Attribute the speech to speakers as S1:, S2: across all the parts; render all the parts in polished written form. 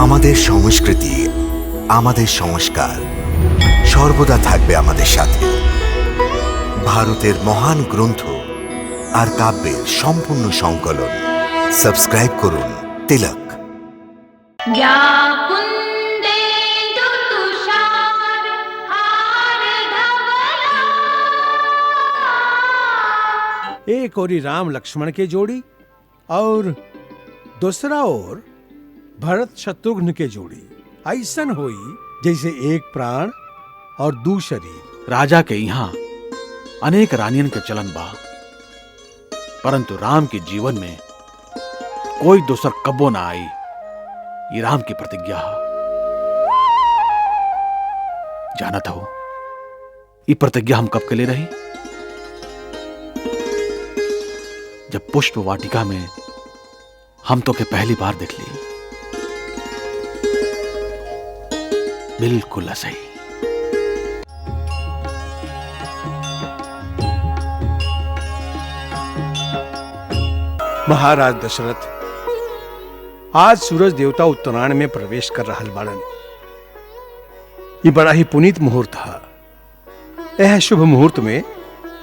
S1: আমাদের সংস্কৃতি, আমাদের সংস্কার সর্বদা থাকবে আমাদের সাথে। ভারতের মহান গ্রন্থ আর কাব্যের সম্পূর্ণ সংকলন। সাবস্ক্রাইব করুন তিলক।
S2: एक ओरी राम लक्ष्मण की जोड़ी और दूसरा ओर भरत शत्रुघ्न के जोड़ी ऐसन हुई जैसे एक प्राण और दू शरीर।
S3: राजा के यहाँ अनेक रानियन के चलन बा, परंतु राम के जीवन में कोई दूसर कब्बो ना आई। ये राम की प्रतिज्ञा है। जानत हो ये प्रतिज्ञा हम कब के लिए रही? जब पुष्प वाटिका में हम तो के पहली बार देख ली। बिल्कुल सही।
S2: महाराज दशरथ, आज सूरज देवता उत्तरायण में प्रवेश कर रहल बाड़न। ये बड़ा ही पुनीत मुहूर्त है। यह शुभ मुहूर्त में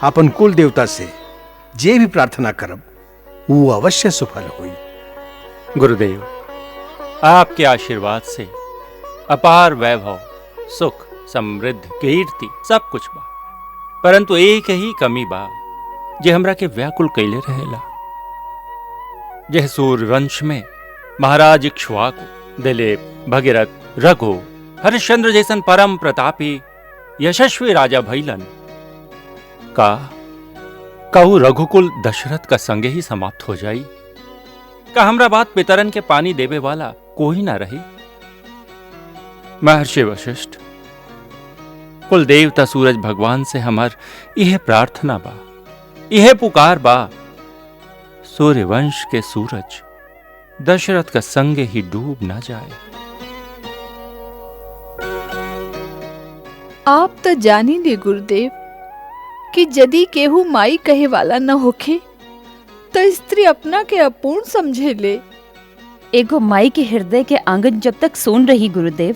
S2: अपन कुल देवता से जे भी प्रार्थना करब वो अवश्य सफल हुई।
S4: गुरुदेव, आपके आशीर्वाद से अपार वैभव, सुख, समृद्धि, कीर्ति सब कुछ बा, परंतु एक ही कमी बा जे हमरा के व्याकुल कैले रहेला। जह सूर्यवंश में महाराज इक्ष्वाकु, दिलीप, भगीरथ, रघु, हरिश्चंद्र जैसन परम प्रतापी यशस्वी राजा भइलन, कहू रघुकुल दशरथ का संगे ही समाप्त हो जाई? का हमरा बात पितरन के पानी देवे वाला कोई ना रही? महर्षि वशिष्ठ, कुल देवता सूरज भगवान से हमार यह प्रार्थना बा, यह पुकार बा, सूर्यवंश के सूरज दशरथ का संगे ही डूब ना जाए।
S5: आप तो जानी ले गुरुदेव कि यदि केहू माई कहे वाला न होखे तो स्त्री अपना के अपूर्ण समझे ले।
S6: एगो माई के हृदय के आंगन जब तक सोन रही गुरुदेव,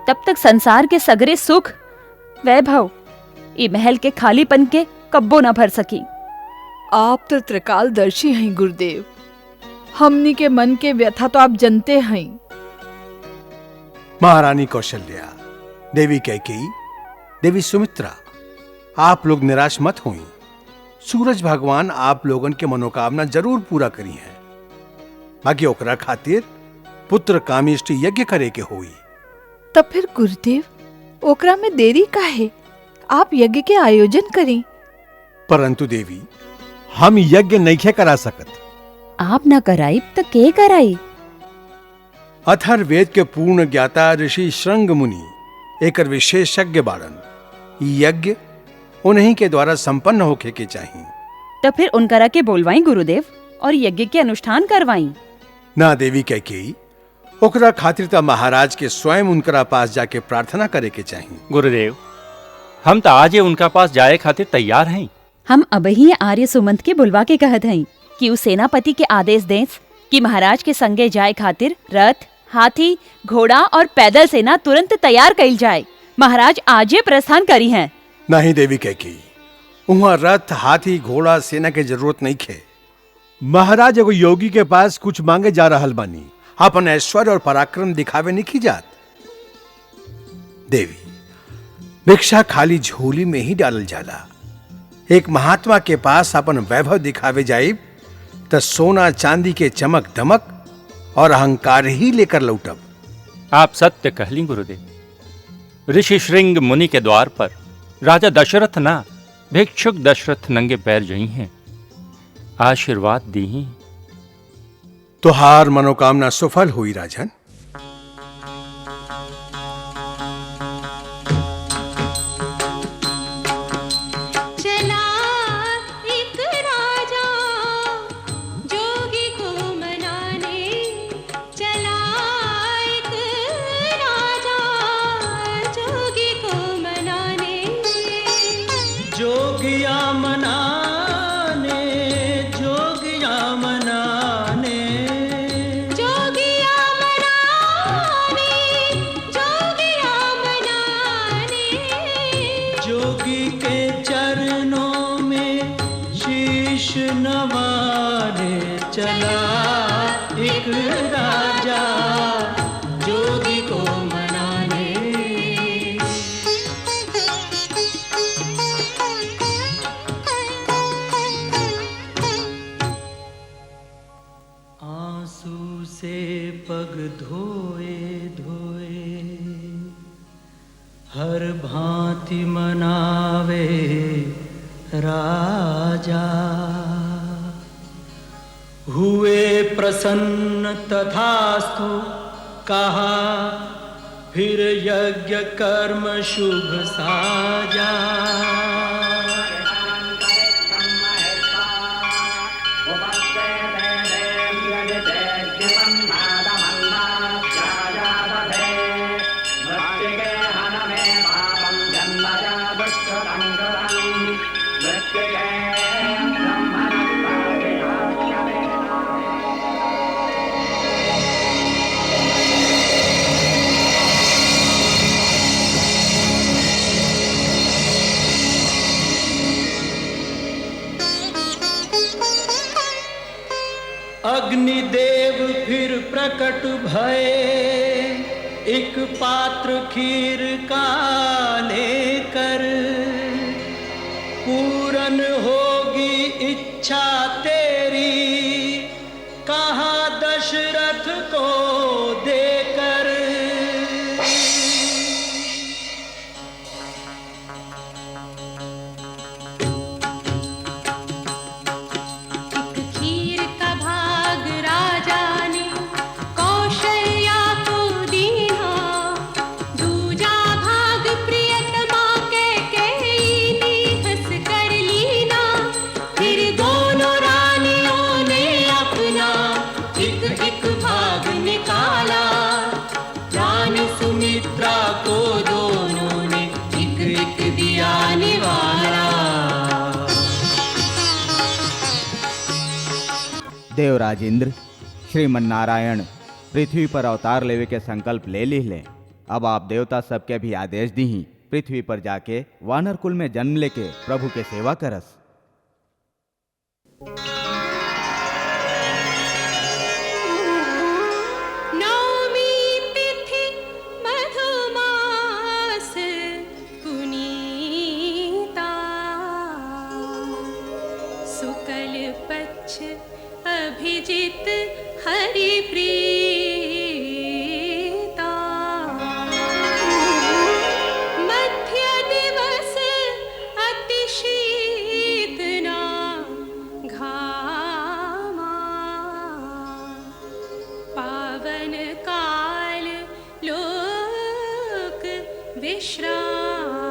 S6: तब तक संसार के सगरे सुख वैभव ई महल के खालीपन के कब्बो न भर सकी।
S5: आप तो त्रिकालदर्शी हैं गुरुदेव, हमनी के मन के व्यथा तो आप जानते हैं।
S2: महारानी कौशल्या, देवी कैकेयी, देवी सुमित्रा, आप लोग निराश मत हुई। सूरज भगवान आप लोगन के मनोकामना जरूर पूरा करी है। बाकी ओकरा खातिर पुत्र कामेष्टि यज्ञ करे के हुई।
S5: तब फिर गुरुदेव ओकरा में देरी काहे? आप यज्ञ के आयोजन करें।
S2: परंतु देवी, हम यज्ञ नहीं करा सकत।
S6: आप ना कराई तो के कराई?
S2: अथर्ववेद के पूर्ण ज्ञाता ऋषि श्रृंग मुनि एक विशेषज्ञ बाड़न। यज्ञ उन्हीं के द्वारा संपन्न होके के चाहिए।
S6: तो फिर उनकरा के बोलवाई गुरुदेव और यज्ञ के अनुष्ठान करवाई।
S2: ना देवी कैकेयी, ओकरा खातिर तो महाराज के स्वयं उनकरा पास जाके प्रार्थना करे के चाहिए।
S4: गुरुदेव, हम तो आज उनका पास जाए खातिर तैयार हैं।
S6: हम अब ही आर्य सुमंत के बुलवा के कहत हई कि उस सेनापति के आदेश दें कि महाराज के संगे जाए खातिर रथ, हाथी, घोड़ा और पैदल सेना तुरंत तैयार कइल जाए। महाराज आजे प्रस्थान करी हैं।
S2: नहीं देवी कैकेयी, वहाँ रथ, हाथी, घोड़ा, सेना के जरूरत नहीं खे। महाराज एगो योगी के पास कुछ मांगे जा रहल बानी, अपन ऐश्वर्य और पराक्रम दिखावे नहीं की जात। देवी, भिक्षा खाली झोली में ही डालल जाला। एक महात्मा के पास अपन वैभव दिखावे जाए तो सोना चांदी के चमक दमक और अहंकार ही लेकर लौटब।
S4: आप सत्य कहली गुरुदेव। ऋषि श्रृंग मुनि के द्वार पर राजा दशरथ ना भिक्षुक दशरथ नंगे पैर जई हैं, आशीर्वाद दी।
S2: तुहार मनोकामना सफल हुई राजन।
S7: जोगिया मनाने, जोगिया मनाने, जोगिया मनाने। राजा जोगी को मनाने। आंसू से पग धोए धोए हर भांति मनावे राजा। हुए प्रसन्न तथास्तु कहा फिर यज्ञ कर्म शुभ साजा। अग्निदेव फिर प्रकट भये एक पात्र खीर का लेकर। पूरन होगी इच्छा तेरी कहा दशरथ को देकर।
S8: खीर का भाग राजा ने कौशल्या को दीना। दूजा भाग प्रियतमा के केयी हंस कर लीना। फिर दोनों रानियों ने अपना एक एक भाग निकाला। रानी सुमित्रा को दोनों ने एक एक दिया निवाला।
S9: देवराज इंद्र श्रीमन नारायण पृथ्वी पर अवतार लेवे के संकल्प ले ली लें। अब आप देवता सबके भी आदेश दी ही पृथ्वी पर जाके वानर कुल में जन्म लेके प्रभु के सेवा करस।
S8: नवमी तिथि मधुमास पुनीता। शुक्ल पक्ष अभिजित हरि प्रीता। मध्य दिवस अति शीतना घामा। पावन काल लोक विश्रामा।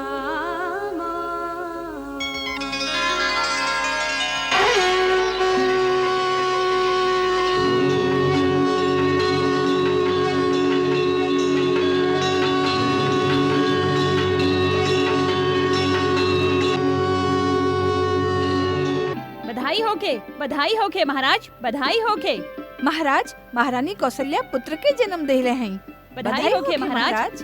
S6: बधाई होके महाराज, बधाई होके।
S5: महाराज महारानी कौशल्या पुत्र के जन्म देले हैं।
S6: बधाई होके महाराज।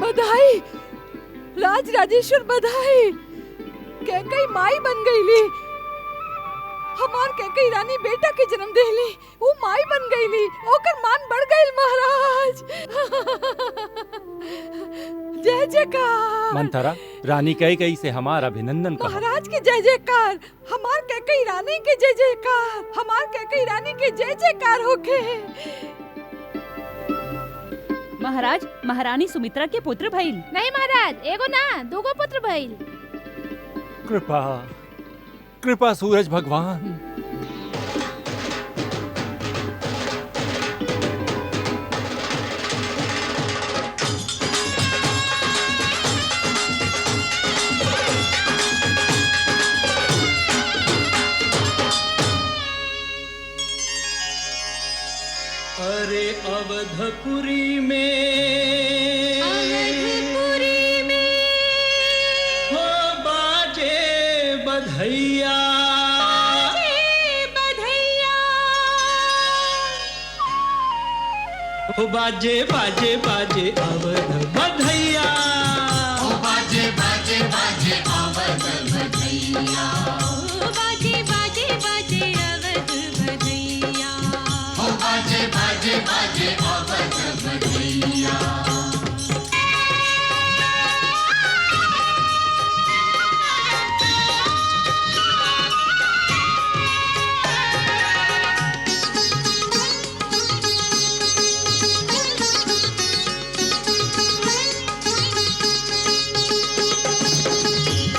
S5: बधाई राज राजेश्वर बधाई। कैकई माई बन गईली। हमार कैकई रानी बेटा के जन्म देली। वो माई बन गईली। ओकर मान बढ़ गईल महाराज। जय जयकार।
S4: मंथरा, रानी कैकेयी से हमारा अभिनंदन कहो।
S5: महाराज के जय जयकार। हमार कैकई रानी के जय जयकार। हमार कैकई रानी के जय जयकार होके।
S6: महाराज महारानी सुमित्रा के पुत्र भइल।
S10: नहीं महाराज, एगो ना दूगो पुत्र भइल।
S4: कृपा कृपा सूरज भगवान।
S7: अरे अवधपुरी में हो बाजे बधैया। हो बाजे बाजे बाजे अवध बधैया। हो बाजे
S8: बाजे बाजे अवध बधैया हो बाजे बाजे बाजे अवध बधैया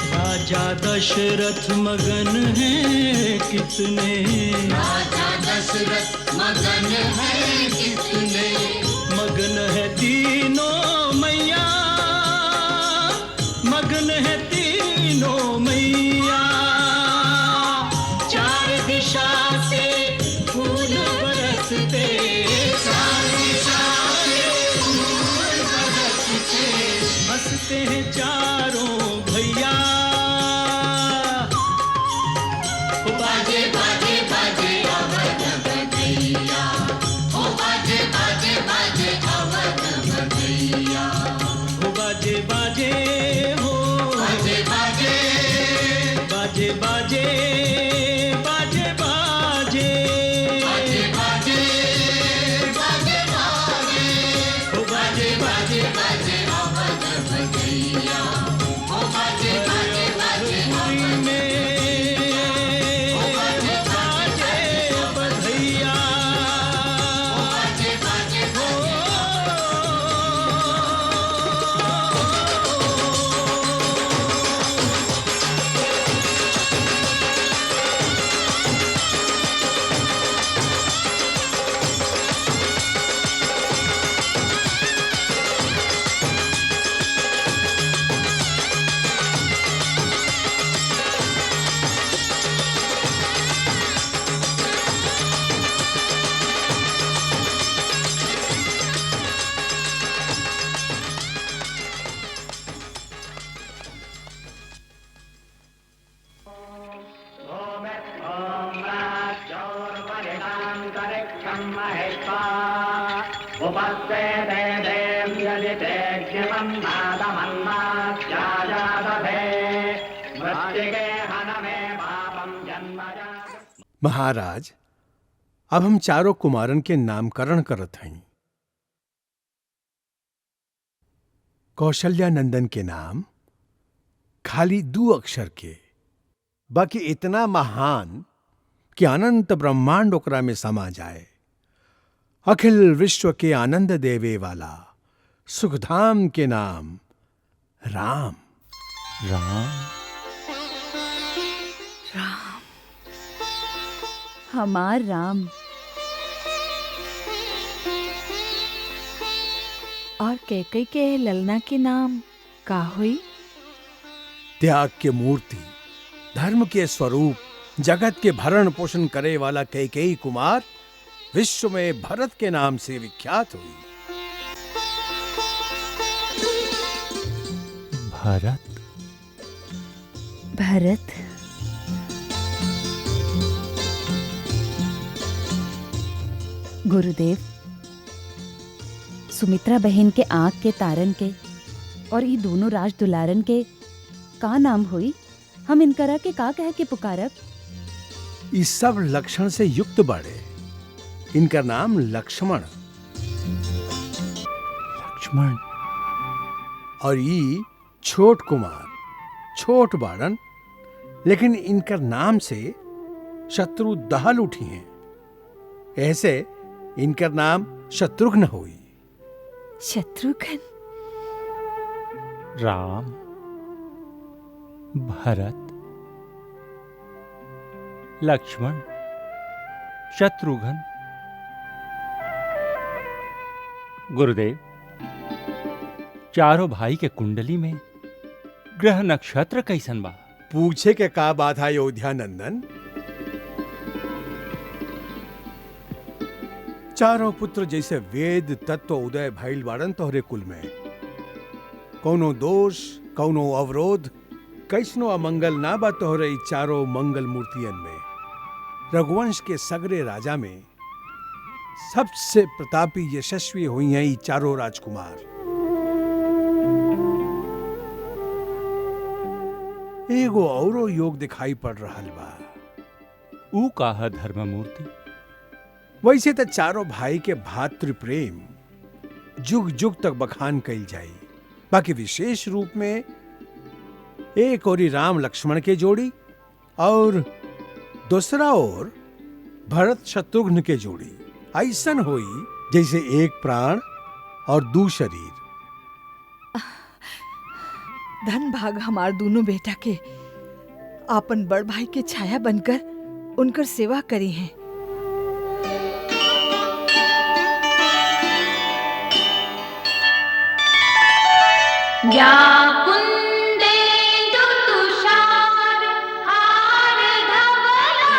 S7: राजा दशरथ मगन है कितने,
S8: राजा दशरथ मगन है कितने,
S7: मगन है तीनों मैया, मगन है तीनों मैया। चार दिशा से फूल बरसते,
S8: चार दिशा से फूल बरसते,
S7: हंसते हैं चारों भैया।
S8: बाजे बाजे बाजे अवध बधैया हो बाजे बाजे बाजे अवध बधैया
S7: हो बाजे बाजे हो
S8: बाजे बाजे
S7: बाजे बाजे बाजे बाजे
S8: बाजे बाजे बाजे बाजे
S7: हो बाजे
S8: बाजे बाजे अवध बधैया हो बाजे बाजे बाजे
S7: पुरी में
S8: बाजे
S7: बधैया
S8: बाजे बाजे
S2: महाराज, अब हम चारों कुमारन के नामकरण करत हई। कौशल्या नंदन के नाम खाली 2 अक्षर के, बाकी इतना महान कि अनंत ब्रह्मांड ओकरा में समा जाए। अखिल विश्व के आनंद देवे वाला सुखधाम के नाम राम।
S4: राम
S6: हमार राम।
S5: और कैकई के ललना के नाम का हुई?
S2: त्याग के मूर्ति, धर्म के स्वरूप, जगत के भरण पोषण करे वाला कैकेयी कुमार विश्व में भरत के नाम से विख्यात हुई।
S4: भरत
S6: भरत गुरुदेव, सुमित्रा बहन के आंख के तारन के और ये दोनों राज दुलारन के का नाम हुई? हम इनकरा के का कह के पुकारब?
S2: इस सब लक्षण से युक्त बाड़े। इनका नाम लक्ष्मण
S4: लक्ष्मण
S2: और ई छोट कुमार छोट बाड़न, लेकिन इनकर नाम से शत्रु दहल उठी हैं। ऐसे इनका नाम शत्रुघ्न हुई।
S5: शत्रुघ्न।
S4: राम, भरत, लक्ष्मण, शत्रुघ्न। गुरुदेव, चारों भाई के कुंडली में ग्रह नक्षत्र कैसन बा?
S2: पूछे के का बात है अयोध्या नंदन? चारों पुत्र जैसे वेद तत्व उदय भइल बाड़न तोहरे कुल में। कौनो दोष, कौनो अवरोध, कैसनो अमंगल ना बा तोहरे ई चारों मंगल मूर्तियन में। रघुवंश के सगरे राजा में सबसे प्रतापी यशस्वी हुई हैं ई चारों राजकुमार। एगो औरो योग दिखाई पड़ रहल बा।
S4: ऊ काहा धर्म मूर्ति?
S2: वैसे तो चारों भाई के भातृ प्रेम जुग जुग तक बखान कइल जाई, बाकी विशेष रूप में एक ओरी राम लक्ष्मण के जोड़ी और दूसरा ओर भरत शत्रुघ्न के जोड़ी ऐसन होई जैसे एक प्राण और दू शरीर।
S5: धन भाग हमार दोनों बेटा के आपन बड़ भाई के छाया बनकर उनकर सेवा करी हैं।
S8: या कुंदेन्दु तुषार हार धवला,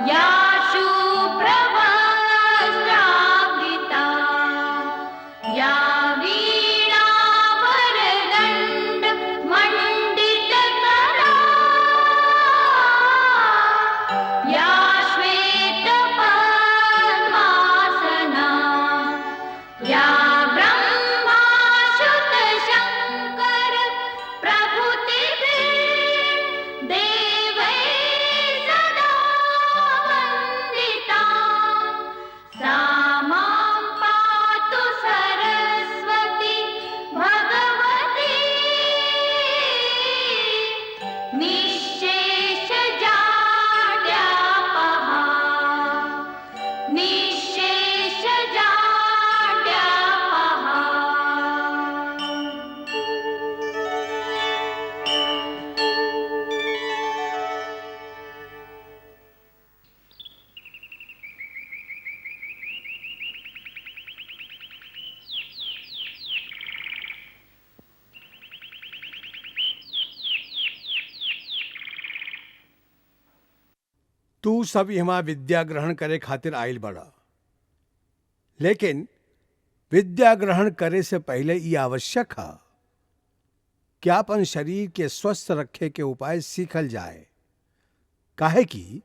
S8: या शुभ्रवस्त्रावृता, या वीणावरदण्ड मण्डितकरा, या श्वेतपद्मासना, या
S2: तू सब यहाँ विद्या ग्रहण करे खातिर आइल बड़ा, लेकिन विद्या ग्रहण करे से पहले ये आवश्यक है कि अपन शरीर के स्वस्थ रखे के उपाय सीखल जाए। काहे कि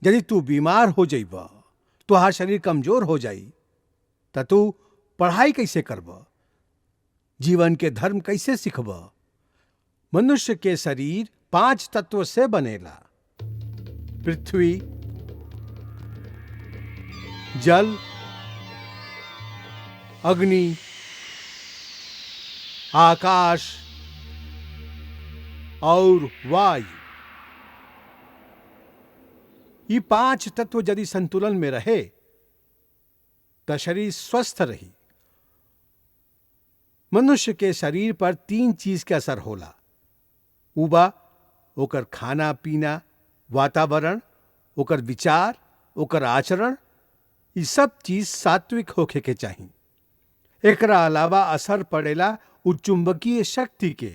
S2: यदि तू बीमार हो जाइब, तुहार शरीर कमजोर हो जाई, तो तू पढ़ाई कैसे करब, जीवन के धर्म कैसे सीखब। मनुष्य के शरीर 5 तत्व से बनेला: पृथ्वी, जल, अग्नि, आकाश और वायु। ये 5 तत्व यदि संतुलन में रहे तो शरीर स्वस्थ रही। मनुष्य के शरीर पर 3 चीज के असर होला: उबा, ओकर खाना पीना, वातावरण, ओकर विचार, ओकर आचरण। ये सब चीज सात्विक होखे के चाहिए। एकरा अलावा असर पड़ेला उच्चुंबकीय शक्ति के,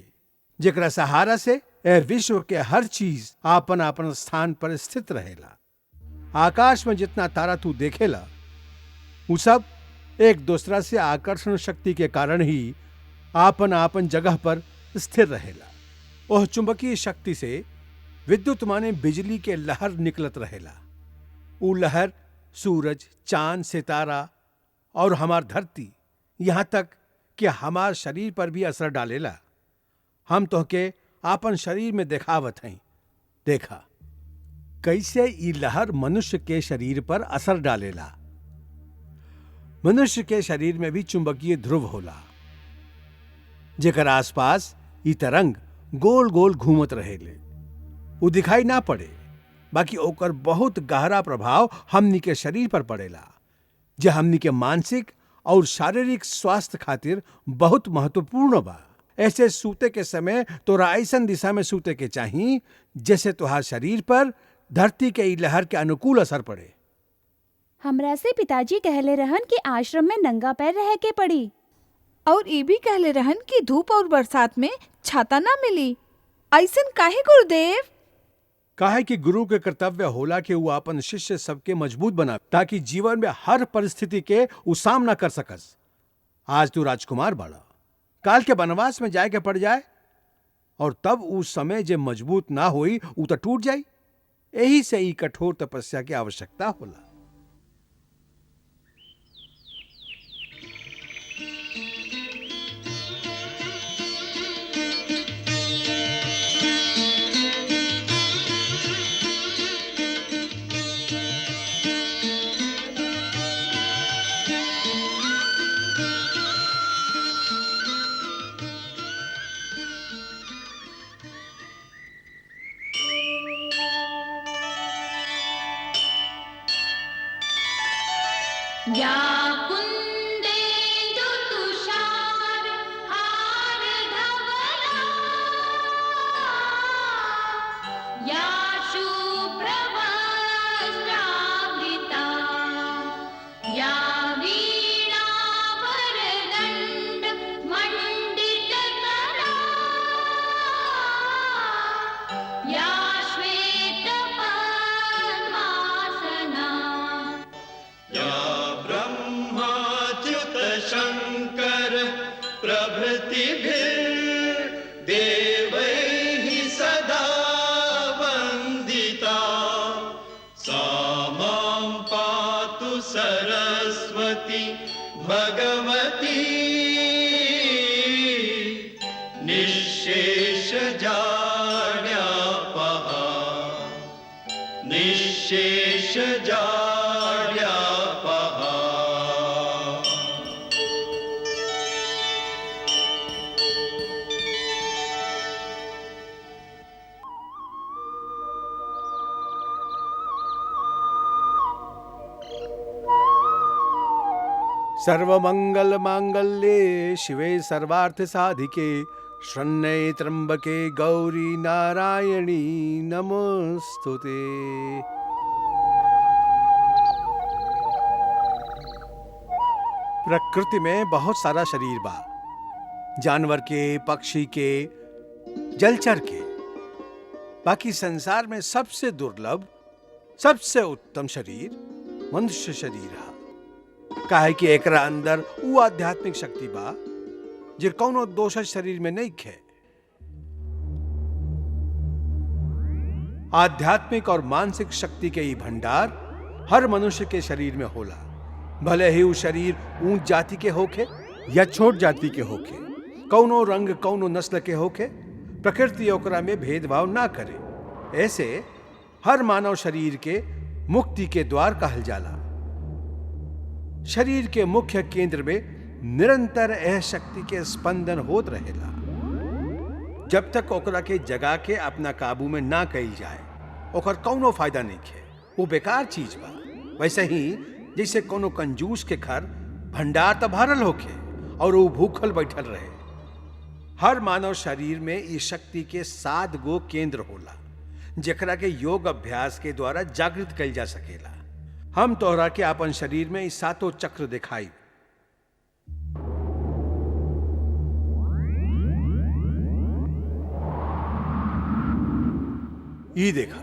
S2: जेकरा सहारा से विश्व के हर चीज आपन आपन स्थान पर स्थित रहेला। आकाश में जितना तारा तू देखेला, वो सब एक दूसरा से आकर्षण शक्ति के कारण ही आपन आपन जगह पर स्थिर रहेला। ओह चुंबकीय शक्ति से विद्युत माने बिजली के लहर निकलत रहेला। ऊ लहर सूरज, चांद, सितारा और हमार धरती, यहाँ तक कि हमार शरीर पर भी असर डालेला। हम तो के आपन शरीर में देखावत हैं। देखा कैसे ये लहर मनुष्य के शरीर पर असर डालेला। मनुष्य के शरीर में भी चुंबकीय ध्रुव होला, जेकर आसपास ये तरंग गोल गोल घूमत रहेले। वो दिखाई ना पड़े, बाकी ओकर बहुत गहरा प्रभाव हमनी के शरीर पर पड़ेला, जे हमनी के मानसिक और शारीरिक स्वास्थ्य खातिर बहुत महत्वपूर्ण बा। ऐसे सूते के समय तोरा ऐसन दिशा में सूते के चाहिए जैसे तुहार शरीर पर धरती के लहर के अनुकूल असर पड़े।
S6: हमरा से पिताजी कहले रहन कि आश्रम में नंगा पैर रह के पड़ी,
S5: और ये भी कहले रहन कि धूप और बरसात में छाता ना मिली। ऐसन काहे गुरुदेव?
S2: काहे कि गुरु के कर्तव्य होला कि वो अपन शिष्य सबके मजबूत बना, ताकि जीवन में हर परिस्थिति के वो सामना कर सकस। आज तू राजकुमार बाड़ा, काल के वनवास में जाए के पड़ जाए और तब उस समय जे मजबूत ना होई वो तो टूट जाई। यही से ही कठोर तपस्या की आवश्यकता होला।
S8: या कुंदेन्दु तुषार हार धवला या शुभ्रवस्त्रावृता या वीणावरदण्ड मण्डितकरा या श्वेतपद्मासना
S7: या ब्रह्माच्युत शङ्कर प्रभृतिभिर्देवैः सदा वन्दिता सा मां पातु सरस्वती भगवती निःशेषजाड्यापहा निःशेषजाड्यापहा
S2: सर्वमंगल मांगल्ये शिवे सर्वार्थ साधिके शरण्ये त्र्यंबके गौरी नारायणी नमस्तुते। प्रकृति में बहुत सारा शरीर बा, जानवर के, पक्षी के, जलचर के। बाकी संसार में सबसे दुर्लभ, सबसे उत्तम शरीर मनुष्य शरीर है। काहे कि एकरा अंदर वो आध्यात्मिक शक्ति बा जे कौनो दोसर शरीर में नहीं खे। आध्यात्मिक और मानसिक शक्ति के ये भंडार हर मनुष्य के शरीर में होला, भले ही वो शरीर ऊंच जाति के होखे या छोट जाति के होखे, कौनो रंग कौनो नस्ल के होखे, प्रकृति ओकरा में भेदभाव ना करे। ऐसे हर मानव शरीर के मुक्ति के द्वार कहल जाला। शरीर के मुख्य केंद्र में निरंतर यह शक्ति के स्पंदन होत रहेला। जब तक ओकरा के जगा के अपना काबू में ना कइल जाए ओकर कौनो फायदा नहीं है, वो बेकार चीज बा। वैसे ही जैसे कोनो कंजूस के घर भंडार तो भरल होखे और वो भूखल बैठल रहे। हर मानव शरीर में इस शक्ति के 7 गो केंद्र होला जेकरा के योग अभ्यास के द्वारा जागृत कइल जा सकेला। हम तोहरा के अपन शरीर में इस 7 चक्र दिखाई। ई देखा,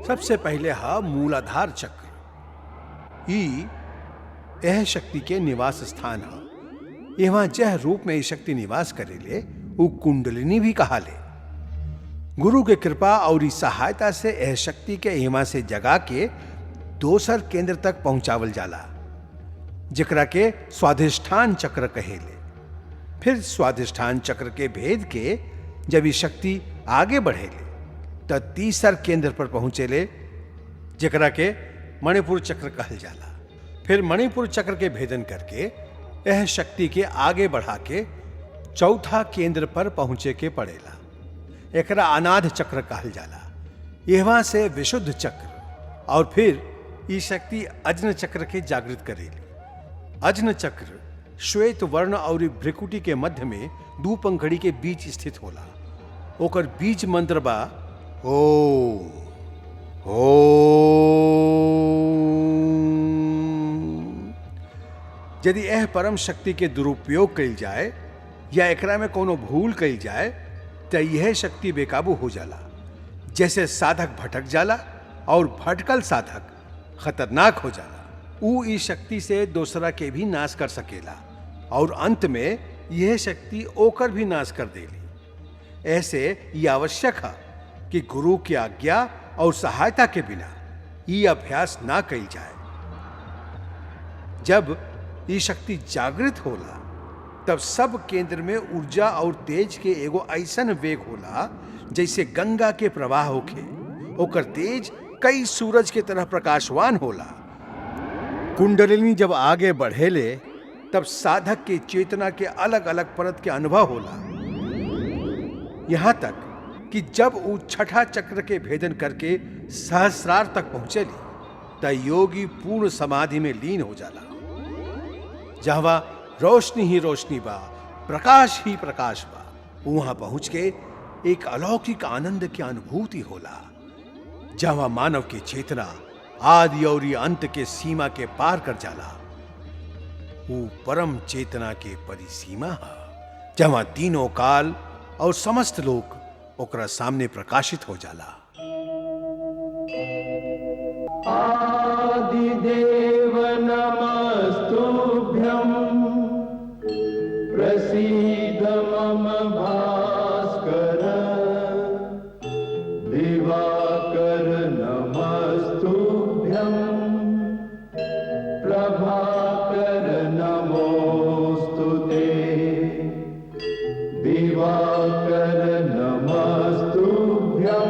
S2: सबसे पहले हा मूलाधार चक्र। ई यह शक्ति के निवास स्थान है। यहाँ जह रूप में ये शक्ति निवास करेले वो कुंडलिनी भी कहा ले। गुरु के कृपा और इस सहायता से यह शक्ति के यहाँ से जगा के दोसर केंद्र तक पहुंचावल जाला जेकरा के स्वाधिष्ठान चक्र कहेले। फिर स्वाधिष्ठान चक्र के भेद के जब ये शक्ति आगे बढ़ेले तब तीसर केंद्र पर पहुंचेले जेकरा के मणिपुर चक्र कहल जाला। फिर मणिपुर चक्र के भेदन करके यह शक्ति के आगे बढ़ा के चौथा केंद्र पर पहुंचे के पड़ेला। एकरा अनाथ चक्र कहल जाला। यहाँ से विशुद्ध चक्र और फिर ये शक्ति अज्न चक्र के जागृत करेली। अज्न चक्र श्वेत वर्ण और भ्रिकुटी के मध्य में 2 पंखड़ी के बीच स्थित होला। ओकर बीज मंत्र बा ओम ओम। यदि यह परम शक्ति के दुरुपयोग कइल जाए या एकरा में कोनो भूल कइल जाए तो यह शक्ति बेकाबू हो जाला। जैसे साधक भटक जाला और भटकल साधक खतरनाक हो जाला। ऊ इस शक्ति से दूसरा के भी नाश कर सकेला और अंत में यह शक्ति ओकर भी नाश कर देली। ऐसे ये आवश्यक है कि गुरु की आज्ञा और सहायता के बिना ये अभ्यास ना कइल जाए। जब ये शक्ति जागृत होला तब सब केंद्र में ऊर्जा और तेज के एगो ऐसन वेग होला जैसे गंगा के प्रवाह होखे। ओकर तेज कई सूरज के तरह प्रकाशवान होला। कुंडलिनी जब आगे बढ़ेले तब साधक के चेतना के अलग अलग परत के अनुभव होला। यहां तक कि जब वो छठा चक्र के भेदन करके सहस्रार तक पहुंचेली त योगी पूर्ण समाधि में लीन हो जाला। जहवा रोशनी ही रोशनी बा, प्रकाश ही प्रकाश बा, वहां पहुंच के एक अलौकिक आनंद की अनुभूति होला, जहां मानव की चेतना आदि और अंत के सीमा के पार कर जाला। वो परम चेतना के परिसीमा है, जहां तीनों काल और समस्त लोक ओकरा सामने प्रकाशित हो जाला।
S7: आदिदेव नमस्तुभ्यं प्रसीद मम भास्कर दिवाकर नमस्तुभ्यं प्रभाकर नमोस्तुते दिवाकर नमस्तुभ्यं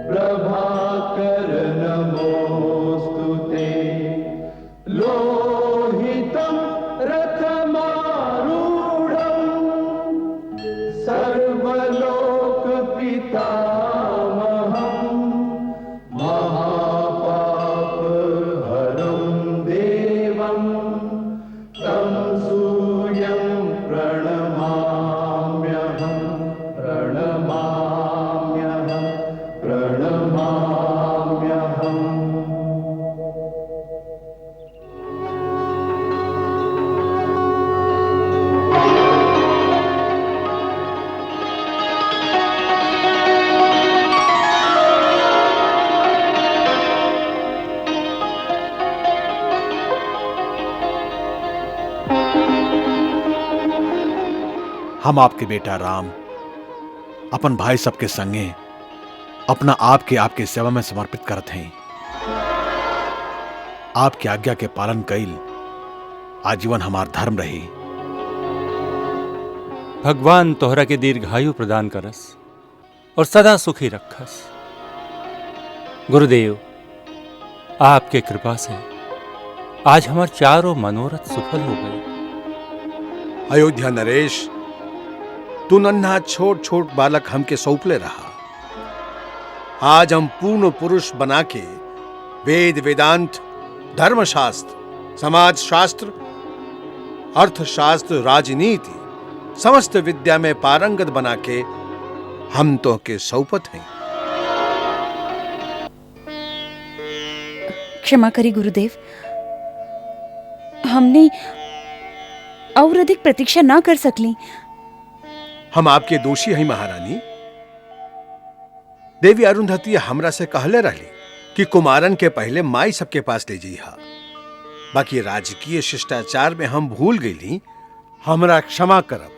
S7: प्रभाकर नमोस्तुते लोहितं रथमारूढं सर्वलोकपितामहं महापापहरं देवं तं सूर्यं प्रणमाम्यहं प्रणमाम्यहं प्रणमाम्यहम्।
S3: हम आपके बेटा राम अपन भाई सबके संगे अपना आपके सेवा में समर्पित करते हैं। आपकी आज्ञा के पालन कईल आजीवन हमार धर्म रही।
S4: भगवान तोहरा के दीर्घायु प्रदान करस और सदा सुखी रखस। गुरुदेव, आपके कृपा से आज हमार चारों मनोरथ सफल हो गए।
S2: अयोध्या नरेश, तू नन्हा छोट छोट बालक हमके सौंपले रहा। आज हम पूर्ण पुरुष बना के वेद वेदांत, धर्मशास्त्र, समाज शास्त्र, अर्थशास्त्र, राजनीति, समस्त विद्या में पारंगत बना के हम तो के सौपत हैं।
S6: क्षमा करी गुरुदेव, हमने और अधिक प्रतीक्षा ना कर सकली।
S2: हम आपके दोषी हैं महारानी। देवी अरुंधति हमरा से कहले रहली कि कुमारन के पहले माई सबके पास ले जइहा। बाकी राजकीय शिष्टाचार में हम भूल गईली, हमरा क्षमा करब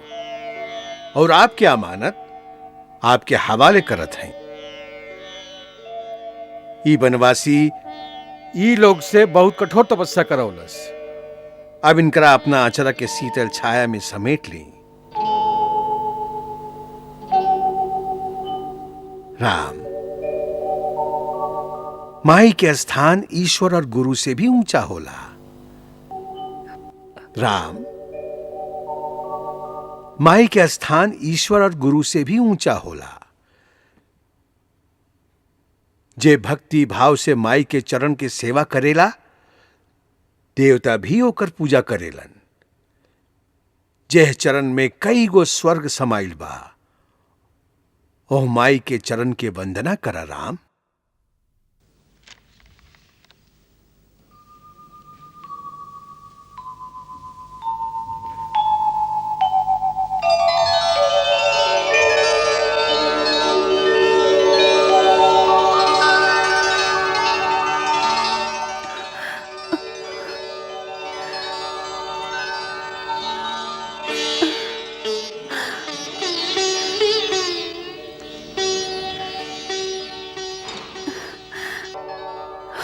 S2: और आपकी अमानत आपके हवाले करत हैं। ई बनवासी ई लोग से बहुत कठोर तपस्या करौलस। अब इनकरा अपना अचरा के शीतल छाया में समेट ली। राम, माई के स्थान ईश्वर और गुरु से भी ऊंचा होला। राम, माई के स्थान ईश्वर और गुरु से भी ऊंचा होला। जे भक्ति भाव से माई के चरण के सेवा करेला, देवता भी ओकर पूजा करेलन। जेह चरण में कई गो स्वर्ग समाइल बा, ओह माई के चरण के वंदना करा राम।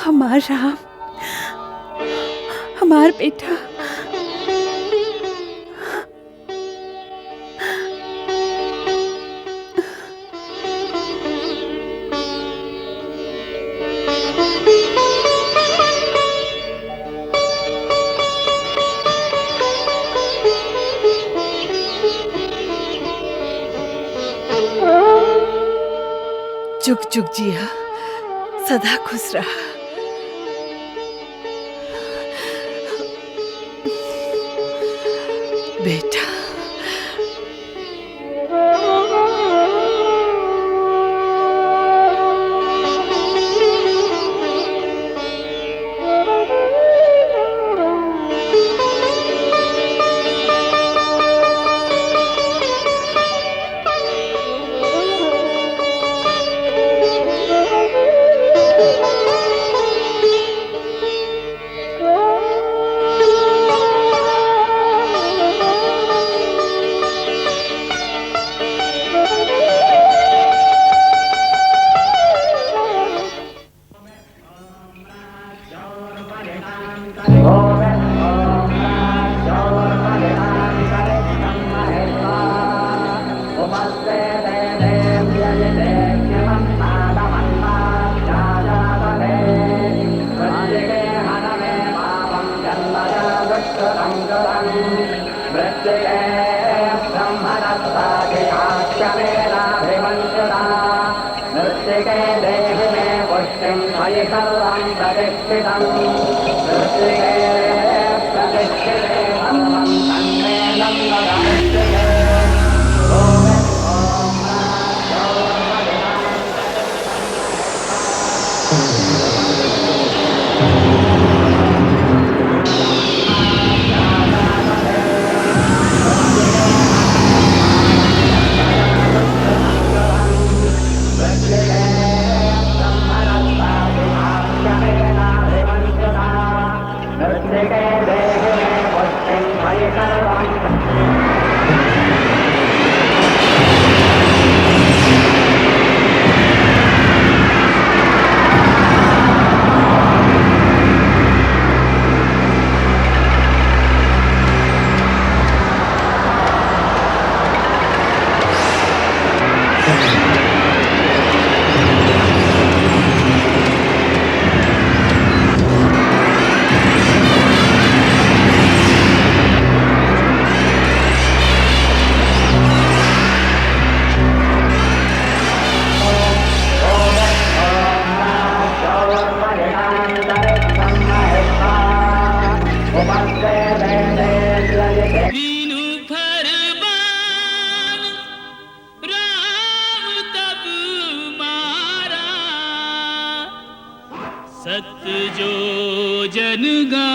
S6: हमार राम, हमार बेटा,
S5: जुग जुग जिया, सदा खुश रहा।
S8: वीणु फरमान राम तब मारा सत्य जो जन गा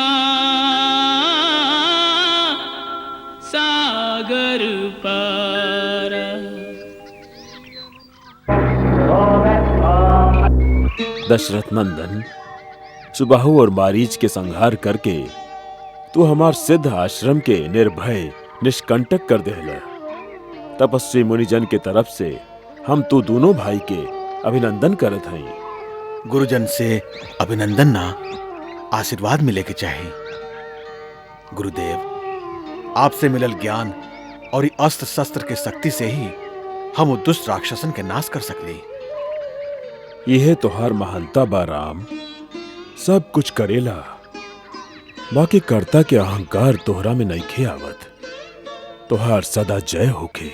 S8: सागर पारा।
S11: दशरथ नंदन, सुबाहु और मारीच के संहार करके तू हमार सिद्ध आश्रम के निर्भय निष्कंटक कर देला। तपस्वी मुनिजन के तरफ से हम तू दोनों भाई के अभिनंदन करत हई।
S3: गुरुजन से अभिनंदन ना आशीर्वाद मिले के चाहिए। गुरुदेव, आपसे मिलल ज्ञान और अस्त्र शस्त्र के शक्ति से ही हम उस दुष्ट राक्षसन के नाश कर सकली।
S11: यह तोहार महानता बा राम, सब कुछ करेला, बाकी कर्ता के अहंकार तोहरा में नइखे आवत। तोहार सदा जय होखे।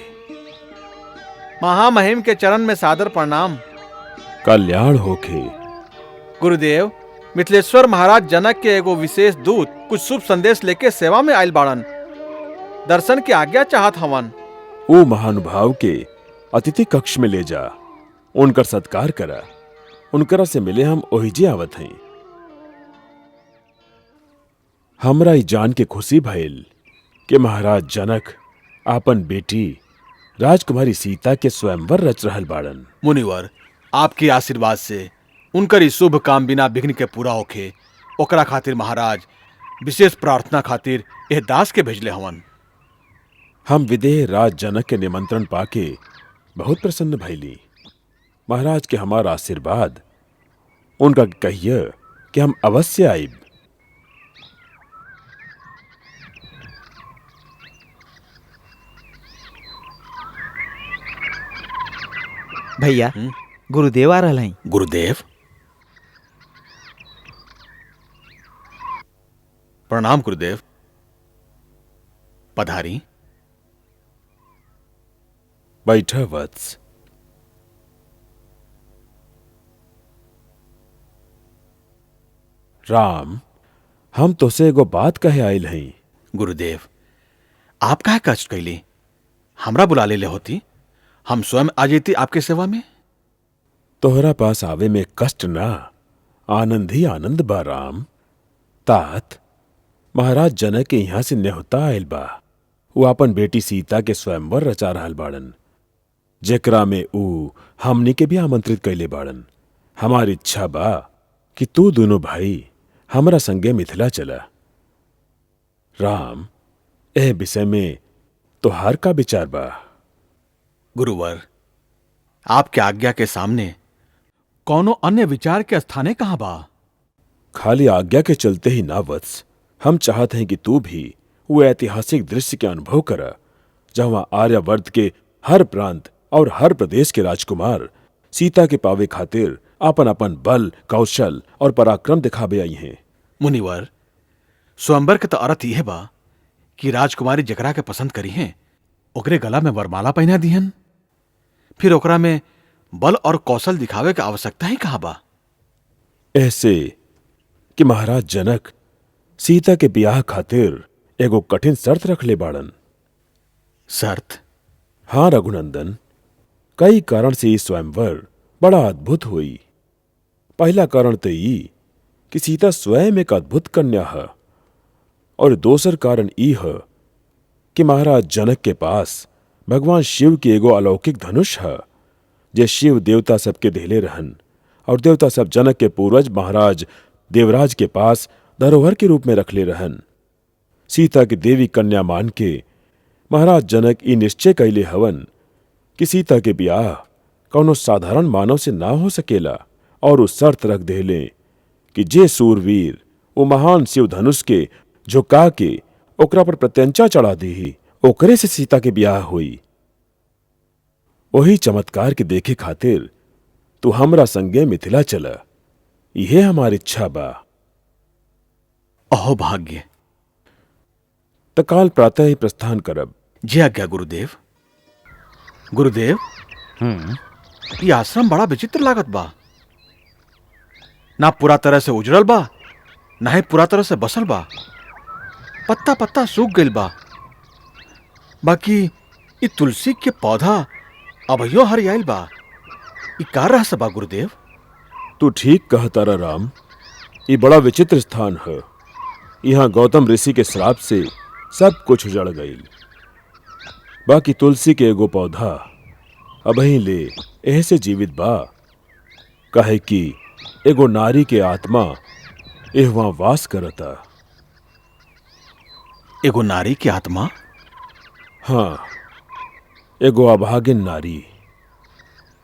S3: महामहिम के चरण में सादर प्रणाम।
S11: कल्याण होखे।
S3: गुरुदेव, मिथिलेश्वर महाराज जनक के एगो विशेष दूत कुछ शुभ संदेश लेके सेवा में आयल बाड़न। दर्शन की आज्ञा चाहत हवन।
S11: ओ महानुभाव के अतिथि कक्ष में ले जा, उनकर सत्कार करा। उनकरा से मिले हम ओहिजे आवत हई। हमरा ई जान के खुशी भइल कि महाराज जनक आपन बेटी राजकुमारी सीता के स्वयंवर रच रहल बाड़न।
S3: मुनिवर, आपके आशीर्वाद से उनकर ई शुभ काम बिना विघ्न के पूरा होखे, ओकरा खातिर महाराज विशेष प्रार्थना खातिर एह दास के भेजले हवन।
S11: हम विदेह राज जनक के निमंत्रण पाके बहुत प्रसन्न भइली। महाराज के हमारा आशीर्वाद उनका कहिए कि हम अवश्य आइब।
S9: भैया, गुरुदेव आ रहल हैं।
S3: गुरुदेव, प्रणाम गुरुदेव। पधारी।
S11: बैठ वत्स। राम, हम तोसे एगो बात कहे आयल हई।
S3: गुरुदेव, आप काहे कष्ट कैली? हमरा बुला ले होती, हम स्वयं आ जेती आपके सेवा में।
S11: तोहरा पास आवे में कष्ट ना, आनंद ही आनंद बा राम। तात, महाराज जनक के यहाँ से न्योता आयल बा। वो अपन बेटी सीता के स्वयंवर रचा रहल बाड़न, जेकरा में ऊ हमनी के भी आमंत्रित कैले बाड़न। हमारी इच्छा बा कि तू दोनों भाई हमरा संगे मिथिला चला। राम, एह विषय में तोहार का विचार बा?
S3: गुरुवर, आपके आज्ञा के सामने कौनो अन्य विचार के स्थाने कहाँ बा?
S11: खाली आज्ञा के चलते ही ना वत्स, हम चाहते हैं कि तू भी वो ऐतिहासिक दृश्य के अनुभव करा, जहां आर्यावर्त के हर प्रांत और हर प्रदेश के राजकुमार सीता के पावे खातिर अपन अपन बल, कौशल और पराक्रम दिखावे आई हैं।
S3: मुनिवर, स्वयंवर के तो अर्थ यह बा कि राजकुमारी जकरा के पसंद करी हैं ओकरे गला में वरमाला पहना दिहन, फिर ओकरा में बल और कौशल दिखावे के आवश्यकता ही कहाँ बा?
S11: ऐसे कि महाराज जनक सीता के ब्याह खातिर एगो कठिन शर्त रख ले बाड़न।
S3: शर्त?
S11: हाँ रघुनंदन, कई कारण से ई स्वयंवर बड़ा अद्भुत हुई। पहला कारण तो ई कि सीता स्वयं एक अद्भुत कन्या है, और दूसर कारण ई है कि महाराज जनक के पास भगवान शिव की एगो अलौकिक धनुष है, जे शिव देवता सबके देले रहन, और देवता सब जनक के पूर्वज महाराज देवराज के पास धरोहर के रूप में रखले रहन। सीता की देवी कन्या मान के महाराज जनक ई निश्चय कैले हवन कि सीता के ब्याह कौनो साधारण मानव से ना हो सकेला, और उस शर्त रख देले कि जे सूरवीर वो महान शिव धनुष के झुका के ओकरा पर प्रत्यंचा चढ़ा दी, ओकरे से सीता के ब्याह हुई। वही चमत्कार के देखे खातिर तू हमरा संगे मिथिला चला, यह हमारी इच्छा बा।
S3: अहो भाग्य!
S11: तकाल प्रातः ही प्रस्थान करब।
S3: जी आज्ञा गुरुदेव। गुरुदेव, ये आश्रम बड़ा विचित्र लागत बा। ना पूरा तरह से उजड़ल बा, ना ही पूरा तरह से बसल बा। पत्ता पत्ता सूख गइल बा। बाकी ये तुलसी के पौधा अभयो हरियाइल बा। ये का रहस्य बा गुरुदेव?
S11: तू ठीक कहता राम, ये बड़ा विचित्र स्थान है। यहाँ गौतम ऋषि के श्राप से सब कुछ उजड़ गईल। बाकी तुलसी के एगो पौधा अबही ले ऐसे जीवित बा, कहे कि एगो नारी के आत्मा एहवा वास करता।
S3: एगो नारी की आत्मा?
S11: हाँ, एगो अभागिन नारी,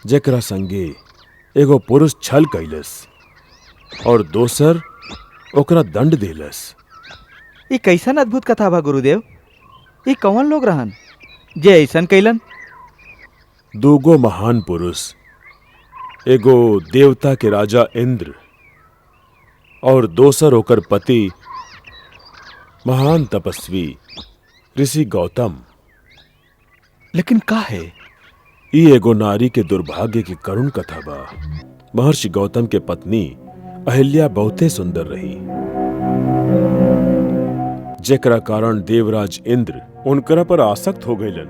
S11: जेकरा संगे एगो पुरुष छल कैलस और दोसर ओकरा दंड देलस।
S9: ये कैसन अद्भुत कथा बा गुरुदेव? ये कौन लोग रहन जे ऐसन कैलन?
S11: दूगो महान पुरुष, एगो देवता के राजा इंद्र और दोसर ओकर पति महान तपस्वी ऋषि गौतम।
S3: लेकिन का है?
S11: ई एगो नारी के दुर्भाग्य की करुण कथा बा। महर्षि गौतम के पत्नी अहिल्या बहुते सुंदर रही, जेकरा कारण देवराज इंद्र उनकरा पर आसक्त हो गईलन।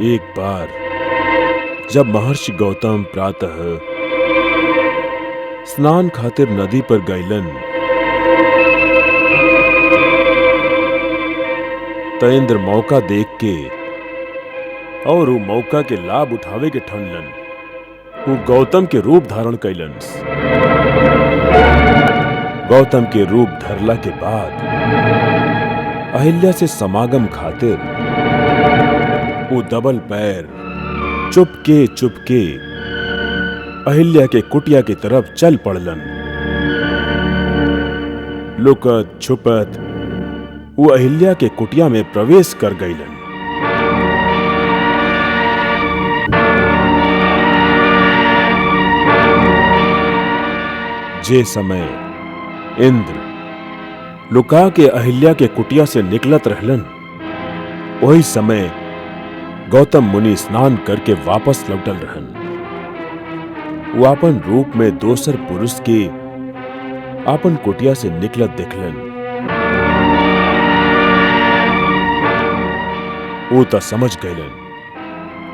S11: एक बार जब महर्षि गौतम प्रातः स्नान खातिर नदी पर गईलन, तो इंद्र मौका देख के और वो मौका के लाभ उठावे के ठनलन। वो गौतम के रूप धारण कैलन। गौतम के रूप धरला के बाद अहिल्या से समागम खातिर वो दबल पैर चुपके अहिल्या के कुटिया की तरफ चल पड़लन। लुकत छुपत वो अहिल्या के कुटिया में प्रवेश कर गईलन। जे समय इंद्र लुका के अहिल्या के कुटिया से निकलत रहलन, वही समय गौतम मुनि स्नान करके वापस लौटल रहन। वो अपन रूप में दोसर पुरुष के अपन कुटिया से निकलत देखलन। वो तो समझ गईलन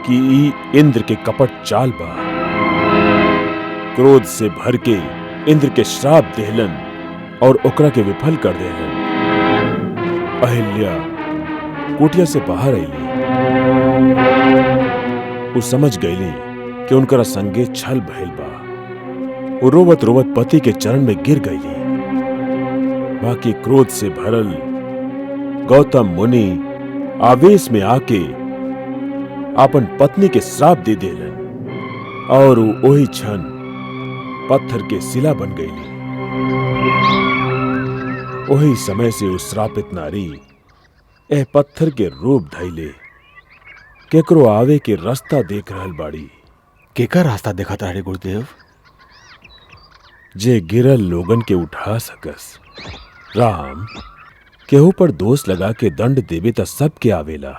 S11: कि ई इंद्र के कपट चाल बा। क्रोध से भर के इंद्र के श्राप देहलन और ओकरा के विफल कर देहलन। अहिल्या कुटिया से बाहर आईली। वो समझ गईली कि उनकरा संगे छल भइल बा। वो रोवत रोवत पति के चरण में गिर गईली। बाकी क्रोध से भरल गौतम मुनि आवेश में आके अपन पत्नी के श्राप दे देलन और वो वही क्षण पत्थर के शिला बन गईली। वही समय से उस श्रापित नारी ए पत्थर के रूप धैले केकरो आवे के रास्ता देख रहल बाड़ी।
S3: केकर रास्ता देखा तारे गुरुदेव?
S11: जे गिरल लोगन के उठा सकस। राम केहू पर दोष लगा के दंड देवे त सबके आवेला,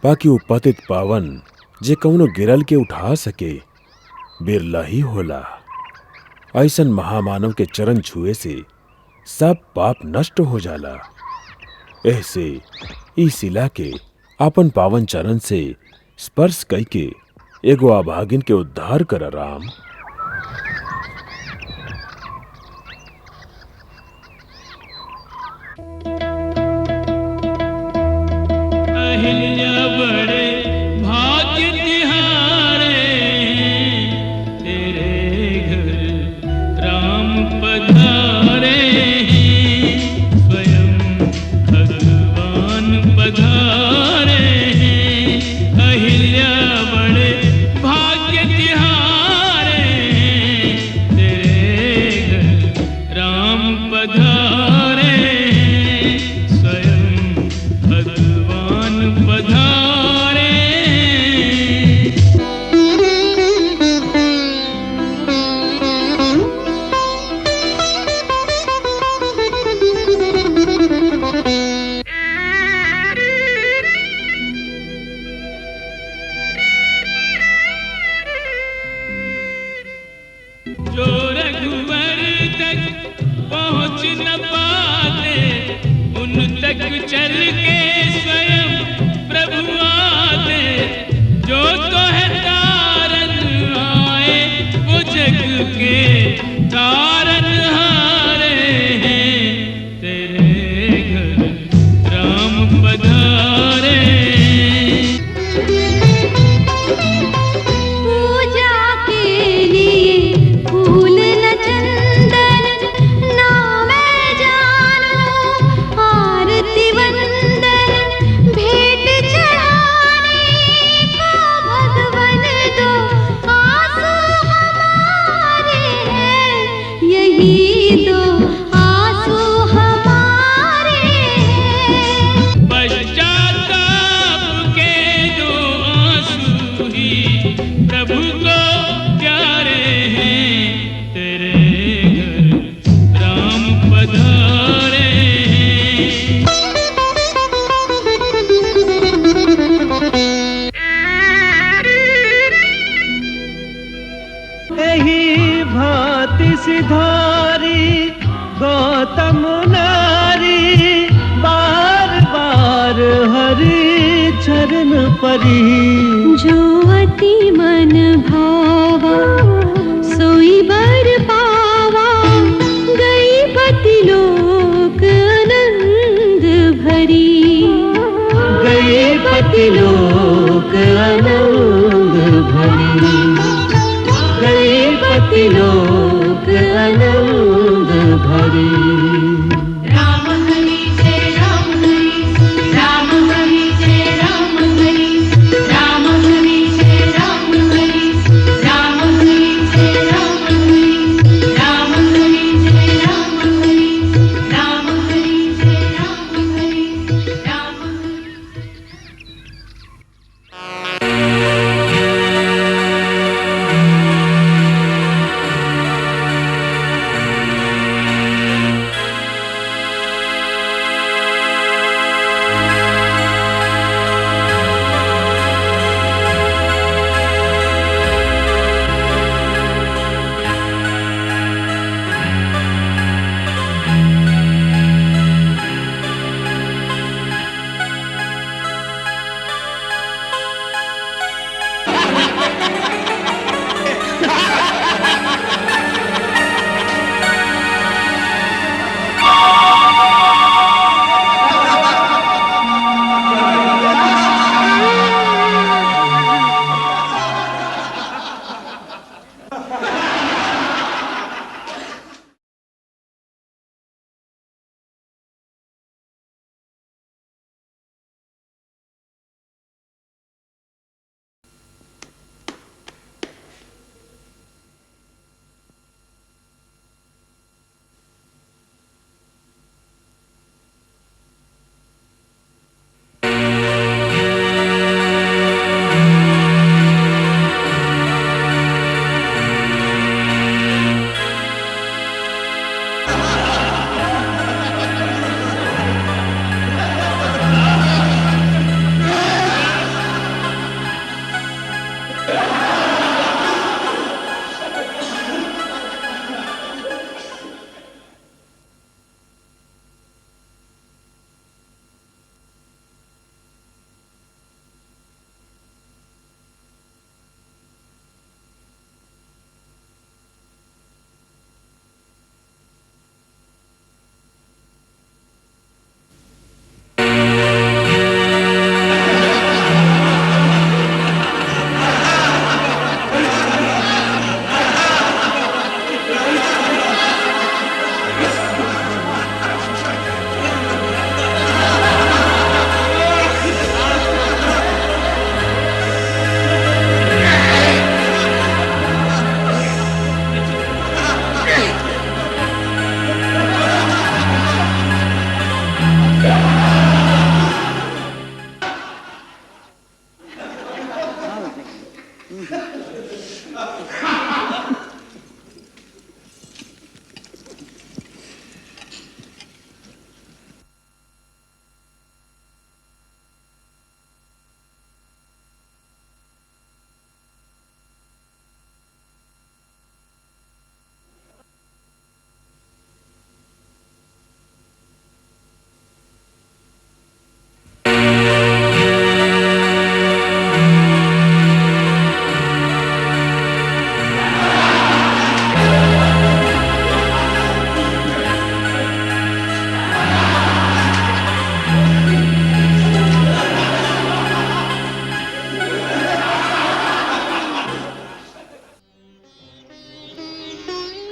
S11: बाकी वो पतित पावन जे कौनो गिरल के उठा सके बिरला ही होला। ऐसन महामानव के चरण छुए से सब पाप नष्ट हो जाला। ऐसे ई शिला के अपन पावन चरण से स्पर्श कइके एगो अभागिन के उद्धार कर राम।
S8: अहिल्या बड़े भाग्य तिहारे, तेरे घर राम पधारे, स्वयं भगवान पधारे। अहिल्या बड़े भाग्य तिहारे, तेरे घर राम पधारे, स्वयं भगवान पधारे। जो रघुवर तक पहुँच न पाते, उन तक चल के स्वयं प्रभु आते। जो तो है तारन आए, वो जग के तारन हारे हैं, तेरे घर राम पधारे।
S10: पूजा के लिए फूल न चंदन, ना मैं जानू आरती वंदन, भेंट चढ़ाने को भगवन दो आंसू हमारे हैं, यही दो आंसू हमारे हैं।
S8: पश्चाताप के दो आंसू ही प्रभु को प्यारे हैं, तेरे घर राम पधारे।
S7: यही भांति सिधारी गौतम नारी, बार बार हरि चरण परी।
S10: जो अति मन भावा सोई बर पावा, गई पति लोक आनंद भरी।
S7: गई पति लोक आनंद भरी, गई पति लोक आनंद भरी।
S8: राम हरि जय राम हरि, राम हरि जय राम हरि, राम हरि जय राम हरि, राम हरि जय राम हरि, राम हरि जय राम हरि, राम हरि जय राम हरि, राम हरि।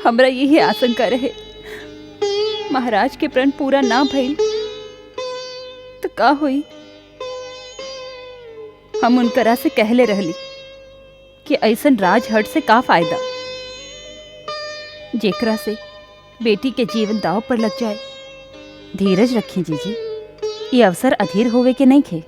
S6: हमरा यही आशंका रहे, महाराज के प्रण पूरा ना भइल तो का हुई। हम उनकरा से कहले रहली कि ऐसन राजहट से का फायदा जेकरा से बेटी के जीवन दाव पर लग जाए। धीरज रखी जीजी, ये अवसर अधीर होवे के नहीं खे।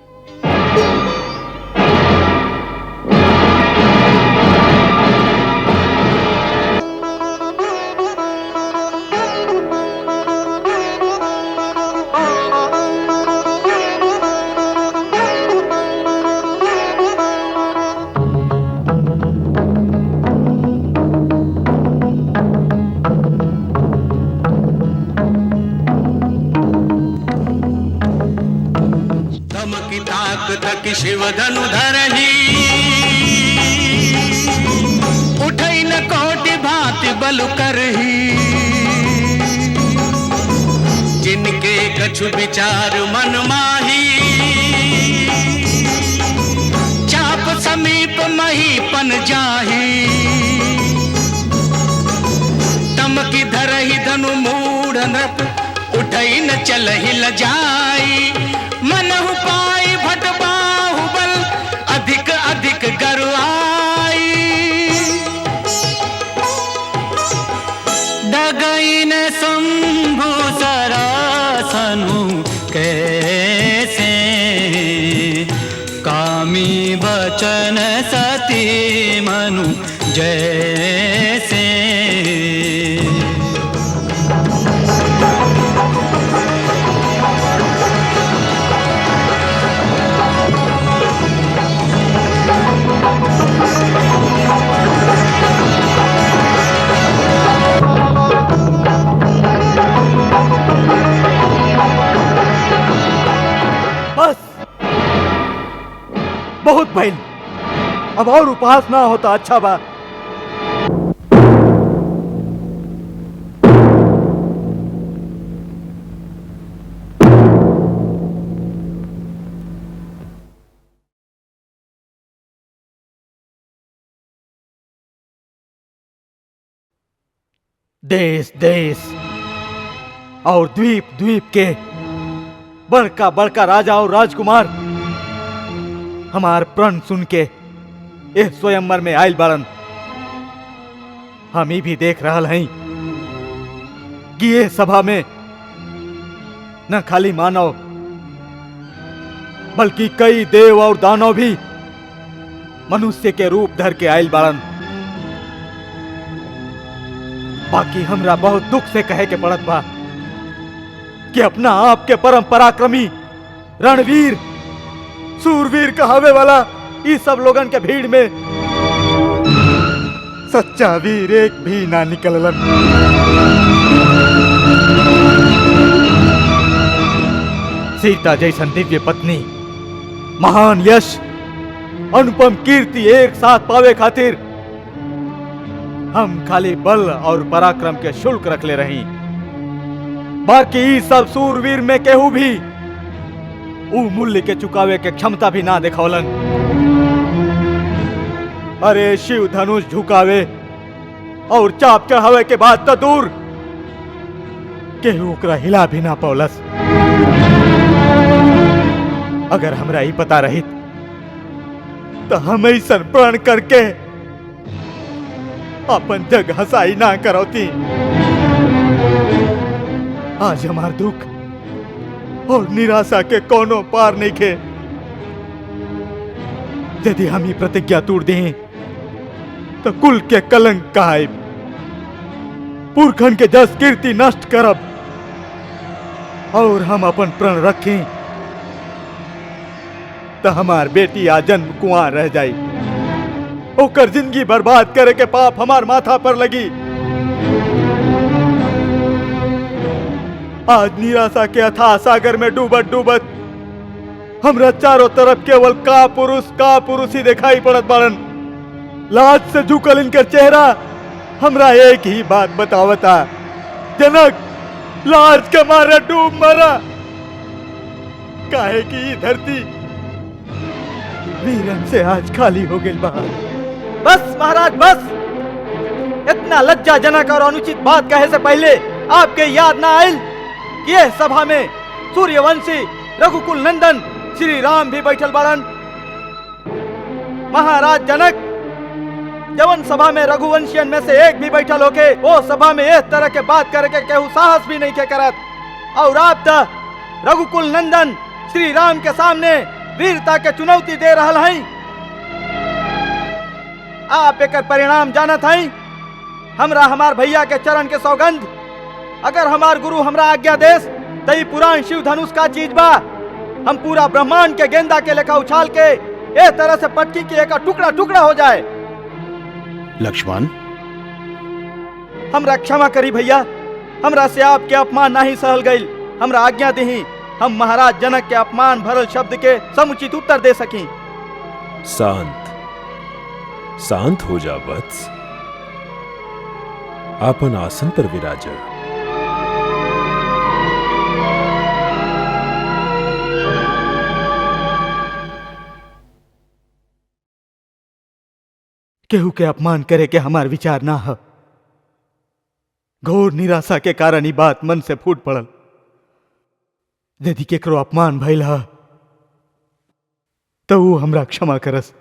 S12: शिव धनु धरही उठई न कोटि भांति बलु करही, जिनके कछु विचार मन माही, चाप समीप महीपन जाही। तमकी धरही धनु मूढ़ नृप उठई न चलहि लजाई, मनहु पाई भट बाहुबल अधिक अधिक गरुआई। डगई न शंभु सरासनु कैसे, कामी बचन सती मनु जैसे।
S9: बहुत भइल, अब और उपहास ना होता अच्छा बा। देश देश और द्वीप द्वीप के बड़का बड़का राजा और राजकुमार हमार प्रण सुन के इस स्वयंवर में आयल बारन। हम ही भी देख रहल हई कि ये सभा में न खाली मानव बल्कि कई देव और दानव भी मनुष्य के रूप धर के आयल बारन। बाकी हमरा बहुत दुख से कहे के पड़त बा कि अपना आप के परम पराक्रमी रणवीर सूरवीर कहावे वाला इस सब लोगन के भीड़ में सच्चा वीर एक भी ना निकललन। सीता जैसन दिव्य पत्नी, महान यश, अनुपम कीर्ति एक साथ पावे खातिर हम खाली बल और पराक्रम के शुल्क रख ले रही। बाकी सब सूरवीर में केहू भी ऊ मूल्य के चुकावे के क्षमता भी ना दिखौलन। अरे शिव धनुष झुकावे और चाप चढ़ावे के बाद तो दूर केहू ओकरा हिला भी ना पौलस। अगर हमरा ही पता रही तो हम ऐसा प्रण करके अपन जग हसाई ना करौती। आज हमार दुख और निराशा के कोनो पार नहीं खे। यदि हम ही प्रतिज्ञा तोड़ दें तो कुल के कलंक कहाइब, पुरखन के जस कीर्ति नष्ट करब, और हम अपन प्रण रखें तो हमार बेटी आजन्म कुआं रह जाई, ओकर जिंदगी बर्बाद करे के पाप हमार माथा पर लगी। आज निराशा के अथाह सागर में डूबत डूबत हमरा चारों तरफ केवल का पुरुष ही दिखाई पड़त बारन। लाज से झुकल इनकर चेहरा हमरा एक ही बात बतावता, जनक लाज के मारे डूब मरा। काहे की ये धरती वीरन से आज खाली हो गई बा। बस महाराज बस, इतना लज्जाजनक और अनुचित बात कहे से पहले आपके याद ना आयल कि यह सभा में सूर्यवंशी रघुकुल नंदन श्री राम भी बैठल बारन। महाराज जनक, जवन सभा में रघुवंशियन में से एक भी बैठल होके वो सभा में इस तरह के बात करे के केहू साहस भी नहीं के करत, और आप तो रघुकुल नंदन श्री राम के सामने वीरता के चुनौती दे रहल हैं। आप एक परिणाम जानत हैं। हमरा हमार भैया के चरण के सौगंध, अगर हमार गुरु हमरा आज्ञा देस तो ये पुराण शिव धनुष का चीज बा, हम पूरा ब्रह्मांड के गेंदा के लेखा उछाल के इस तरह से पटकी की एक टुकड़ा टुकड़ा हो जाए।
S3: लक्ष्मण,
S9: हमरा क्षमा करी भैया, हमरा से आपके अपमान नहीं सहल गई। हमरा आज्ञा दही, हम महाराज जनक के अपमान भरल शब्द के समुचित उत्तर दे सकी।
S11: शांत हो जा वत्स, आपन आसन पर विराज।
S9: केहू के अपमान करे के हमार विचार ना है। घोर निराशा के कारण ही बात मन से फूट पड़ल। यदि केकरो अपमान भइल है तो वो हमरा क्षमा करस।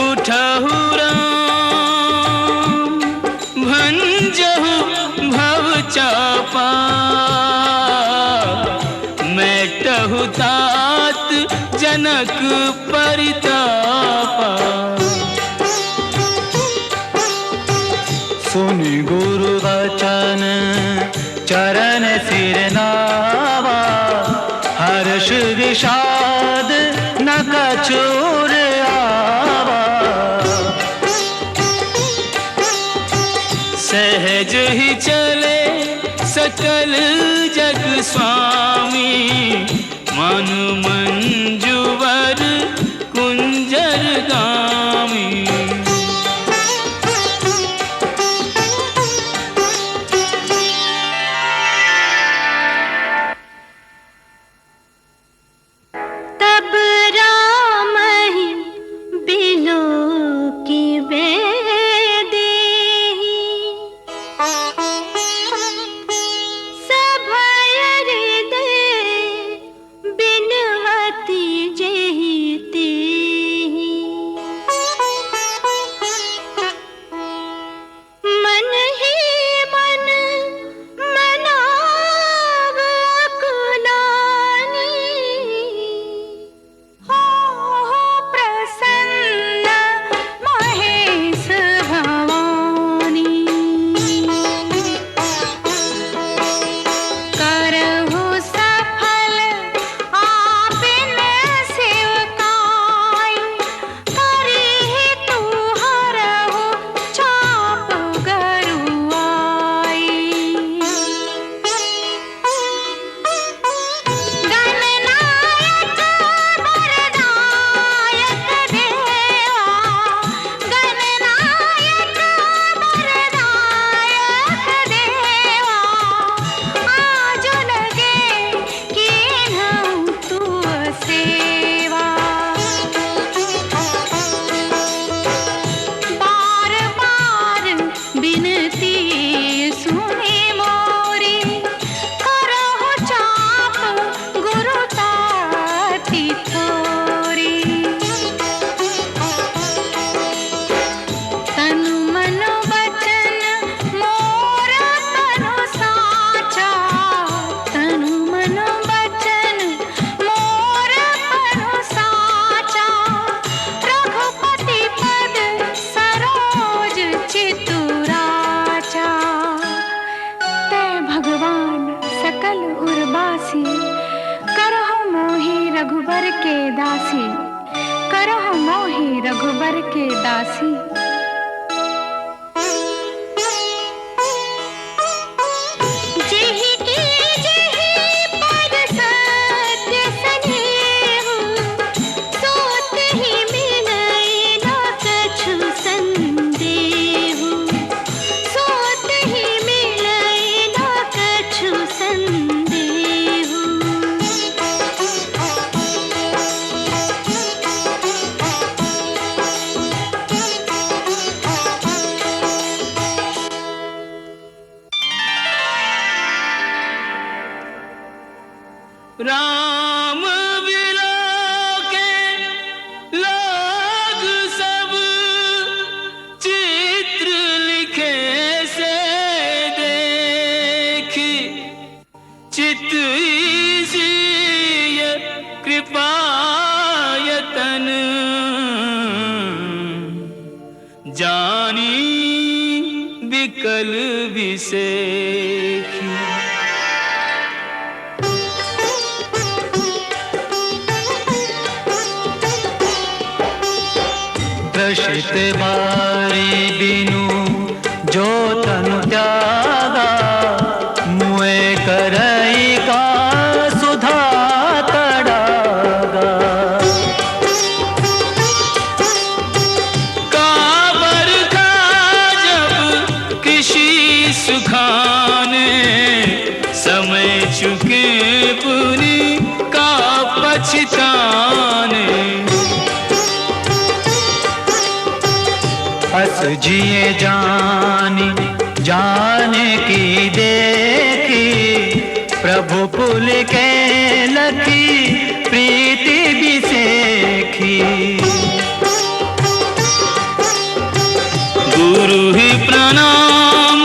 S12: उठहु राम भंजहु भव चापा, मेटहु तात जनक परितापा। सुनि गुरु वचन चरण सिर नावा, हर्ष विषाद न कछु रे आवा। सहज ही चले सकल जग स्वामी, मन मंजुवर कुंजर गामी।
S10: तब राम ही बिलो की बेदेही, सभय हृदय बिनवती के दासी, करह मोहि रघुबर के दासी। जेहि की जेहि पर सत्य सनेहु, सोत ही मिलई न कछु संदेहु, सोत ही मिलई न कछु संदेहु।
S12: राम विलोके लोग सब, चित्र लिखे से देखी, चित इसीय कृपायतन, जानी विकल विसेखी। प्रशित बारी बिनु जो तनु त्यागा, मुए करई का सुधा तड़ागा। काबर का जब कृषि सुखाने, समय चुके पुनि का पछताने। हस जिए जानी जाने की देखी, प्रभु पुल के लखी प्रीति बिसेखी। गुरु ही प्रणाम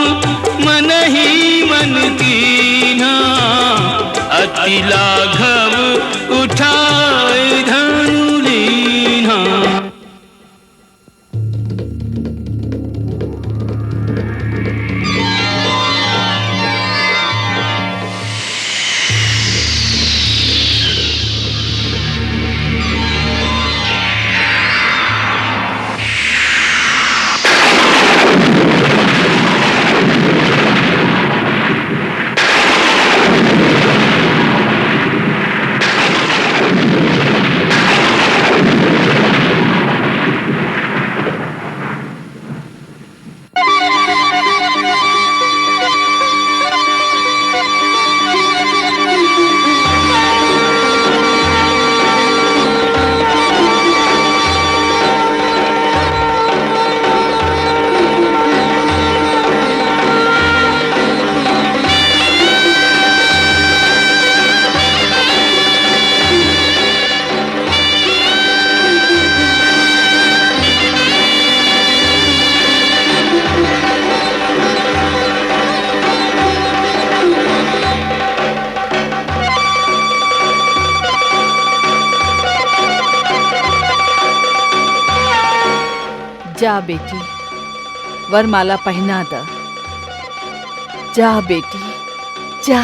S12: मन ही मन कीन्हा, अति लाघव उठाए धनु लीन्हा।
S5: जा बेटी, वरमाला पहना द। जा बेटी जा।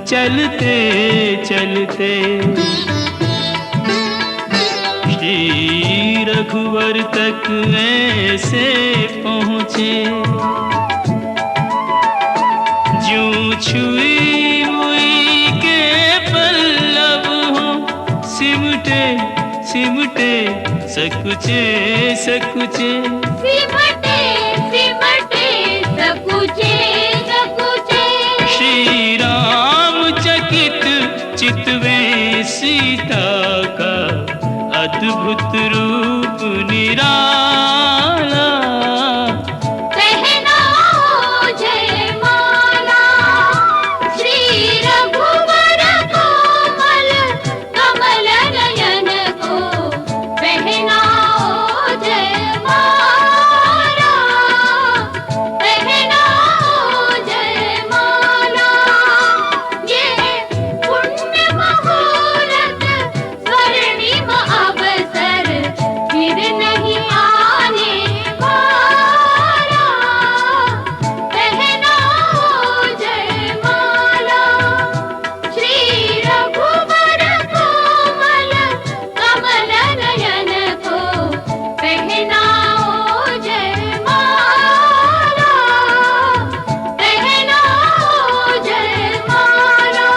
S5: चलते चलते श्री रघुवर
S12: ऊपर तक ऐसे पहुँचे, जूं छुई मुई के पल्लव हो, सिमटे सिमटे सकुचे सकुचे,
S8: सिमटे सिमटे सकुचे सकुचे।
S12: श्री राम चकित चितवे सीता का अद्भुत रूप निराला,
S8: पहनाओ जयमाला श्री रघुवर कोमल कमल नयन को, पहनाओ जयमाला, पहनाओ जयमाला। ये पुण्य मुहूर्त स्वर्णिम अवसर फिर नहीं आने वाला, पहनाओ जयमाला श्री रघुवर कोमल कमल नयन को, पहनाओ जयमाला, पहनाओ जयमाला।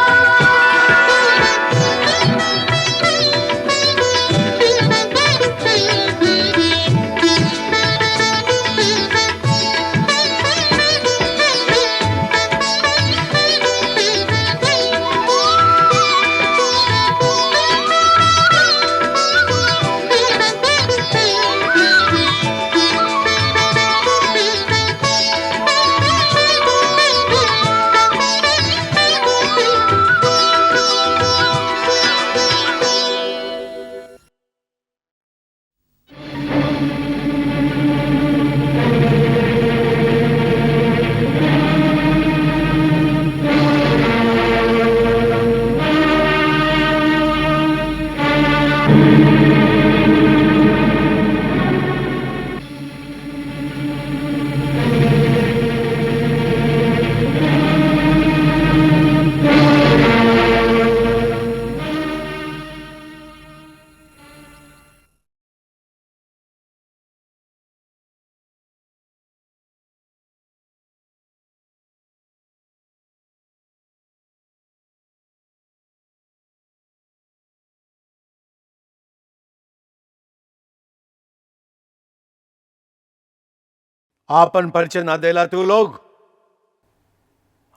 S2: आपन परिचय ना देला तू लोग।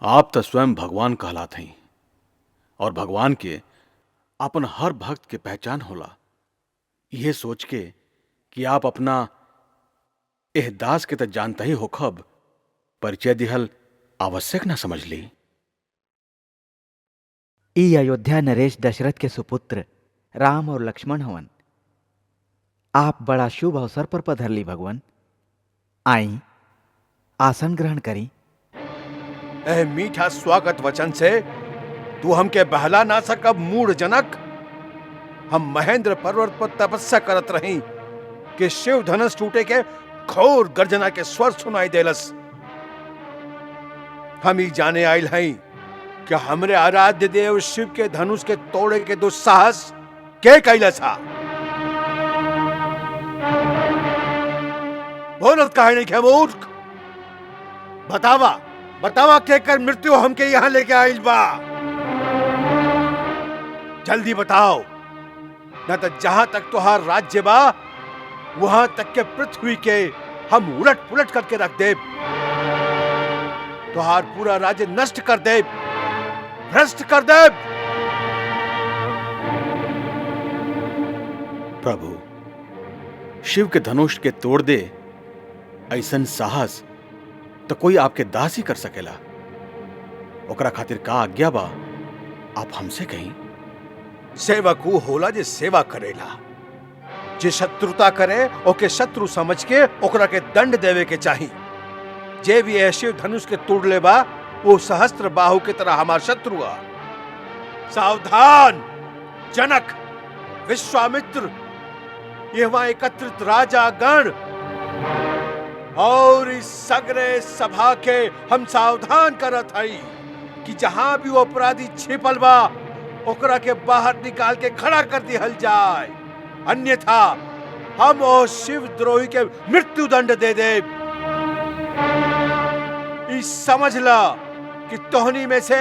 S3: आप तो स्वयं भगवान कहलात हैं और भगवान के अपन हर भक्त के पहचान होला। यह सोच के कि आप अपना एह दास के तो जानता ही होखब, परिचय दिहल आवश्यक ना समझ ली।
S9: ई अयोध्या नरेश दशरथ के सुपुत्र राम और लक्ष्मण हवन। आप बड़ा शुभ अवसर पर पधर ली भगवान। आई आसन ग्रहण करी।
S2: ए मीठा स्वागत वचन से तू हमके बहला ना सकब मूढ़ जनक। हम महेंद्र पर्वत पर तपस्या करत रही कि शिव धनुष टूटे के घोर गर्जना के स्वर सुनाई देलस। हम ही जाने आयल हई कि हमरे आराध्य देव शिव के धनुष के तोड़े के दुस्साहस के कैलस हा। बोलत काहे नहीं खे मूर्ख? बतावा बतावा के कर मृत्यु हमके यहां लेके आइल बा। जल्दी बताओ, न तो जहां तक तुहार राज्य बा वहां तक के पृथ्वी के हम उलट पुलट करके रख दे, तुहार पूरा राज्य नष्ट कर दे, भ्रष्ट कर दे।
S3: प्रभु, शिव के धनुष के तोड़ दे ऐसन साहस तो कोई आपके दास ही कर सकेला। ओकरा खातिर का आज्ञा बा, आप हमसे कहीं।
S2: सेवक वो होला जे सेवा करेला, जे शत्रुता करे ओके शत्रु समझ के ओकरा के दंड देवे के चाही। जे भी ऐसे धनुष के तोड़ ले बा वो सहस्त्र बाहु के तरह हमार शत्रु आ। सावधान जनक, विश्वामित्र, यहाँ एकत्रित राजा गण और इस सगरे सभा के हम सावधान करत हई कि जहां भी वो अपराधी छिपल बा ओकरा के बाहर निकाल के खड़ा कर दिहल जाए, अन्यथा हम ओ शिवद्रोही के मृत्यु दंड दे दे। ई समझ ला कि तोहनी में से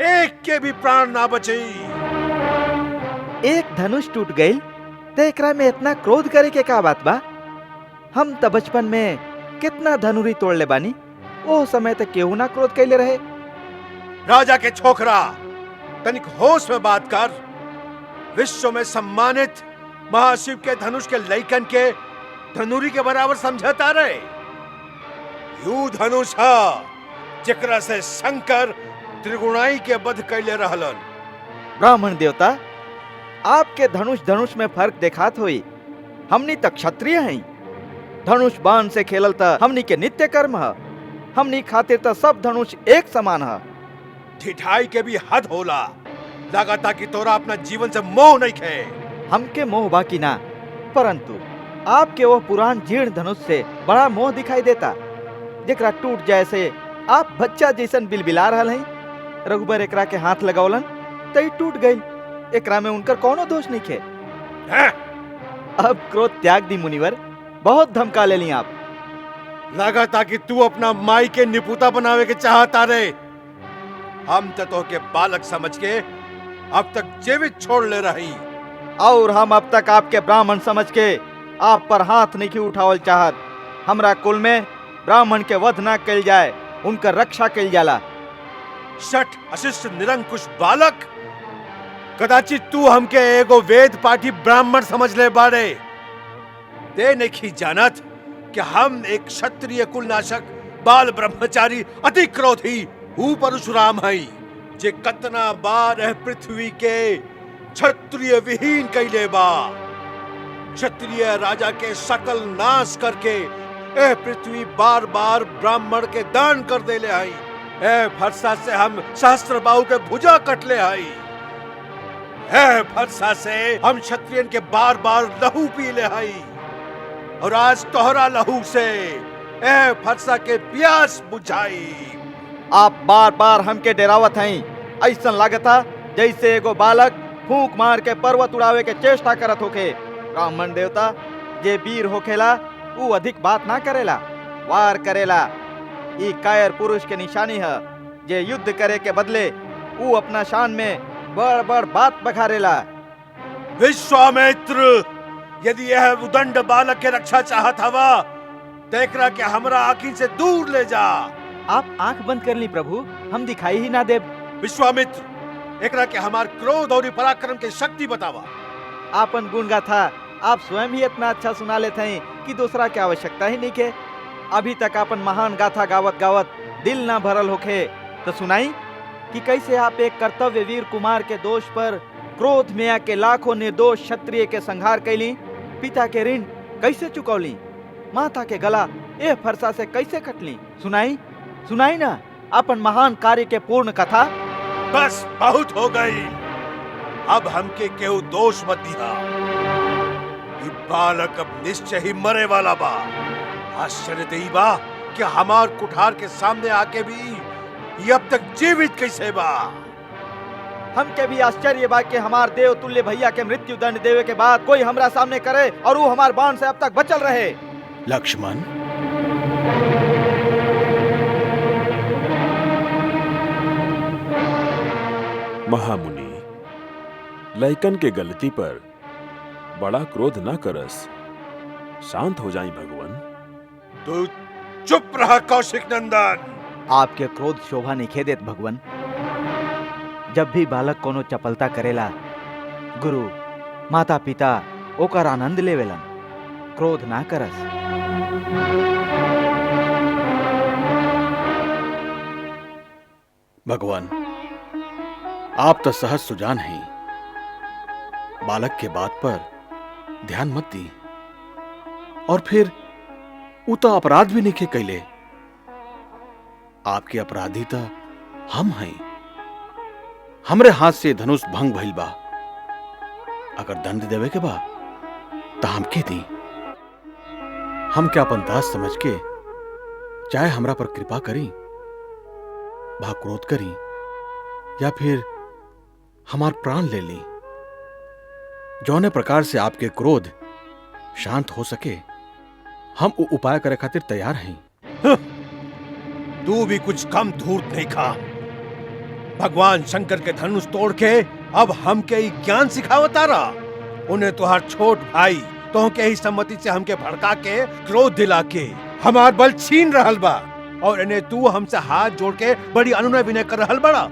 S2: एक के भी प्राण ना बची।
S13: एक धनुष टूट गई तो एकरा में इतना क्रोध करे के का बात बा? हम तो बचपन में कितना धनुरी तोड़ ले बानी, ओ समय तक केहू ना क्रोध कैले रहे।
S2: राजा के छोकरा, तनिक होश में बात कर। विश्व में सम्मानित महाशिव के धनुष के लइकन के धनुरी के बराबर समझता रहे। यू धनुष हा जेकरा से शंकर त्रिगुणाई के वध कैले रहलन।
S13: ब्राह्मण देवता, आपके धनुष में फर्क देखात होई। हमनी तक क्षत्रिय हैं। धनुष बाण से खेलल त हमनी के नित्य कर्म है। हमनी खातिर त सब धनुष एक समान है।
S2: ठिठाई के भी हद होला। लगाता कि तोरा अपना जीवन से मोह नहीं खे।
S13: हमके मोह बाकी ना, परंतु आपके वो पुरान जीर्ण धनुष से बड़ा मोह दिखाई देता, जेकरा टूट जाए से आप बच्चा जैसन बिलबिला रहल हैं। रघुबर एकरा के हाथ लगावलन तई टूट गई। एकरा में उनकर कोनो दोष नहीं खे। अब क्रोध त्याग दी मुनिवर, बहुत धमका ले ली आप।
S2: लगाता कि तू अपना माई के निपुता बनावे के चाहता रे। हम तो के बालक समझ के अब तक जीवित छोड़ ले रही,
S13: और हम अब तक आपके ब्राह्मण समझ के आप पर हाथ नहीं उठावल चाहत। हमरा कुल में ब्राह्मण के वध ना कल जाए, उनकर रक्षा कल जाला।
S2: शठ अशिष्ट निरंकुश बालक, कदाचित तू हमके एगो वेद पाठी ब्राह्मण समझ ले बाड़े। दे नहीं जानत कि हम एक क्षत्रिय कुलनाशक बाल ब्रह्मचारी अति क्रोधी परशुराम हई, जे कतना बार पृथ्वी के क्षत्रिय विहीन कैले बा। क्षत्रिय राजा के सकल नाश करके ए पृथ्वी बार बार ब्राह्मण के दान कर देले हई। ए फरसा से हम सहस्त्र बाहु के भुजा कटले हई। ए फरसा से हम क्षत्रियन के बार बार लहू पी ले हई, और आज तोहरा लहू से ए फरसा के प्यास बुझाई।
S13: आप बार बार हमके डरावत हैं। ऐसा लागता जैसे एगो बालक फूंक मार के पर्वत उड़ावे के चेष्टा करत होके। ब्राह्मण देवता, जे वीर होखेला वो अधिक बात ना करेला, वार करेला। ई कायर पुरुष के निशानी है, जे युद्ध करे के बदले वो अपना शान में बड़ बड़ बात बखारेला।
S2: विश्वामित्र, यदि यह उदंड बालक के रक्षा चाहत हवा, देखरा के हमरा आँखी से दूर ले जा।
S13: आप आंख बंद कर ली प्रभु, हम दिखाई ही ना देब।
S2: विश्वामित्र, एकरा के हमार क्रोध और पराक्रम के शक्ति बतावा।
S13: आपन गुण गाथा आप स्वयं ही इतना अच्छा सुना लेते हैं कि दूसरा की आवश्यकता ही नहीं के। अभी तक अपन महान गाथा गावत गावत दिल ना भरल होखे तो सुनाई कि कैसे आप एक कर्तव्य वीर कुमार के दोष पर क्रोध में आके लाखों निर्दोष क्षत्रिय के संहार कैली, पिता के ऋण कैसे चुकौली, माता के गला ए फरसा से कैसे कटली। सुनाई सुनाई ना अपन महान कार्य के पूर्ण कथा।
S2: बस बहुत हो गई, अब हमके केहू दोष मत दिया। ये बालक अब निश्चय ही मरे वाला बा। आश्चर्य देई बा कि हमार कुठार के सामने आके भी ये अब तक जीवित कैसे बा।
S13: हमके भी आश्चर्य बा कि हमार देव तुल्य भैया के मृत्यु दंड देवे के बाद कोई हमरा सामने करे और वो हमार बाण से अब तक बचल रहे।
S3: लक्ष्मण,
S11: महामुनि, लइकन के गलती पर बड़ा क्रोध न करस, शांत हो जाई भगवान।
S2: तू चुप रहा कौशिक नंदन।
S13: आपके क्रोध शोभा नहीं खेदेत भगवान। जब भी बालक कोनो चपलता करेला, गुरु माता पिता ओकर आनंद लेवेलन, क्रोध ना करस।
S3: भगवान, आप तो सहज सुजान हैं। बालक के बात पर ध्यान मत दी, और फिर वो तो अपराध भी नहीं के कैले। आपके अपराधी तो हम हैं। हमरे हाथ से धनुष भंग भइल बा। अगर दंड देवे के बा तो हमके दी। हम क्या अपन दास समझ के चाहे हमरा पर कृपा करी, भा क्रोध करी, या फिर हमार प्राण ले ली। जौने प्रकार से आपके क्रोध शांत हो सके हम उपाय करे खातिर तैयार हैं।
S2: तू भी कुछ कम धूर्त नहीं खा। भगवान शंकर के धनुष तोड़ के अब हमके ही ज्ञान सिखावता रहा। उन्हें तुहार छोट भाई तो के ही सम्मति से हमके भड़का के क्रोध दिला के हमार बल छीन रहल बा और इन्हें तू हमसे हाथ जोड़ के बड़ी अनुनय विनय कर रहल बड़ा।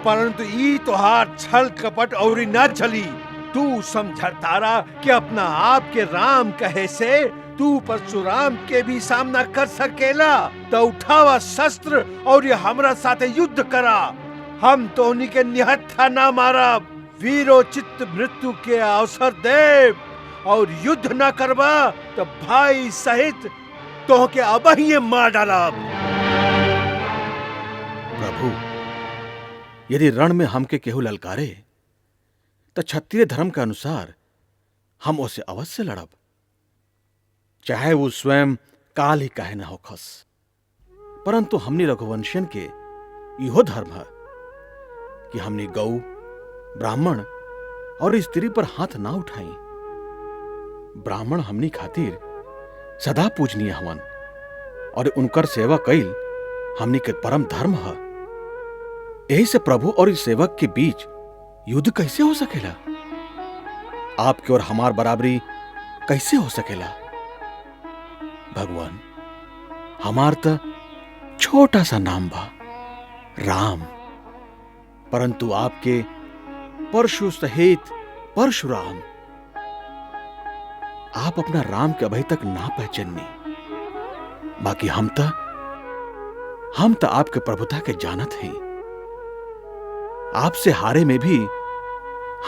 S2: परंतु ई तुहार छल कपट और न चली। तू समझतारा कि अपना आप के राम कहे से तू परशुराम के भी सामना कर सकेला तो उठावा शस्त्र और ये हमरा साथे युद्ध करा। हम तो उन्हीं के निहत्था ना मारा, वीरोचित मृत्यु के अवसर देव और युद्ध न करवा तो भाई सहित तो के अब ही मार डाला।
S3: प्रभु, यदि रण में हमके केहू ललकारे तो क्षत्रिय धर्म के अनुसार हम उसे अवश्य लड़ब, चाहे वो स्वयं काल ही कहे ना हो खस। परंतु हमनी रघुवंशियन के इहो धर्म है कि हमने गौ, ब्राह्मण और स्त्री पर हाथ ना उठाई। ब्राह्मण हमनी खातिर सदा पूजनीय हवन और उनकर सेवा कईल हमनी के परम धर्म है। यही से प्रभु और इस सेवक के बीच युद्ध कैसे हो सकेला? आपके और हमार बराबरी कैसे हो सकेला? भगवान, हमार तो छोटा सा नाम बा राम, परंतु आपके परशु सहित परशुराम। आप अपना राम के अभी तक ना पहचाननी, बाकी हम तो आपके प्रभुता के जानत हैं। आपसे हारे में भी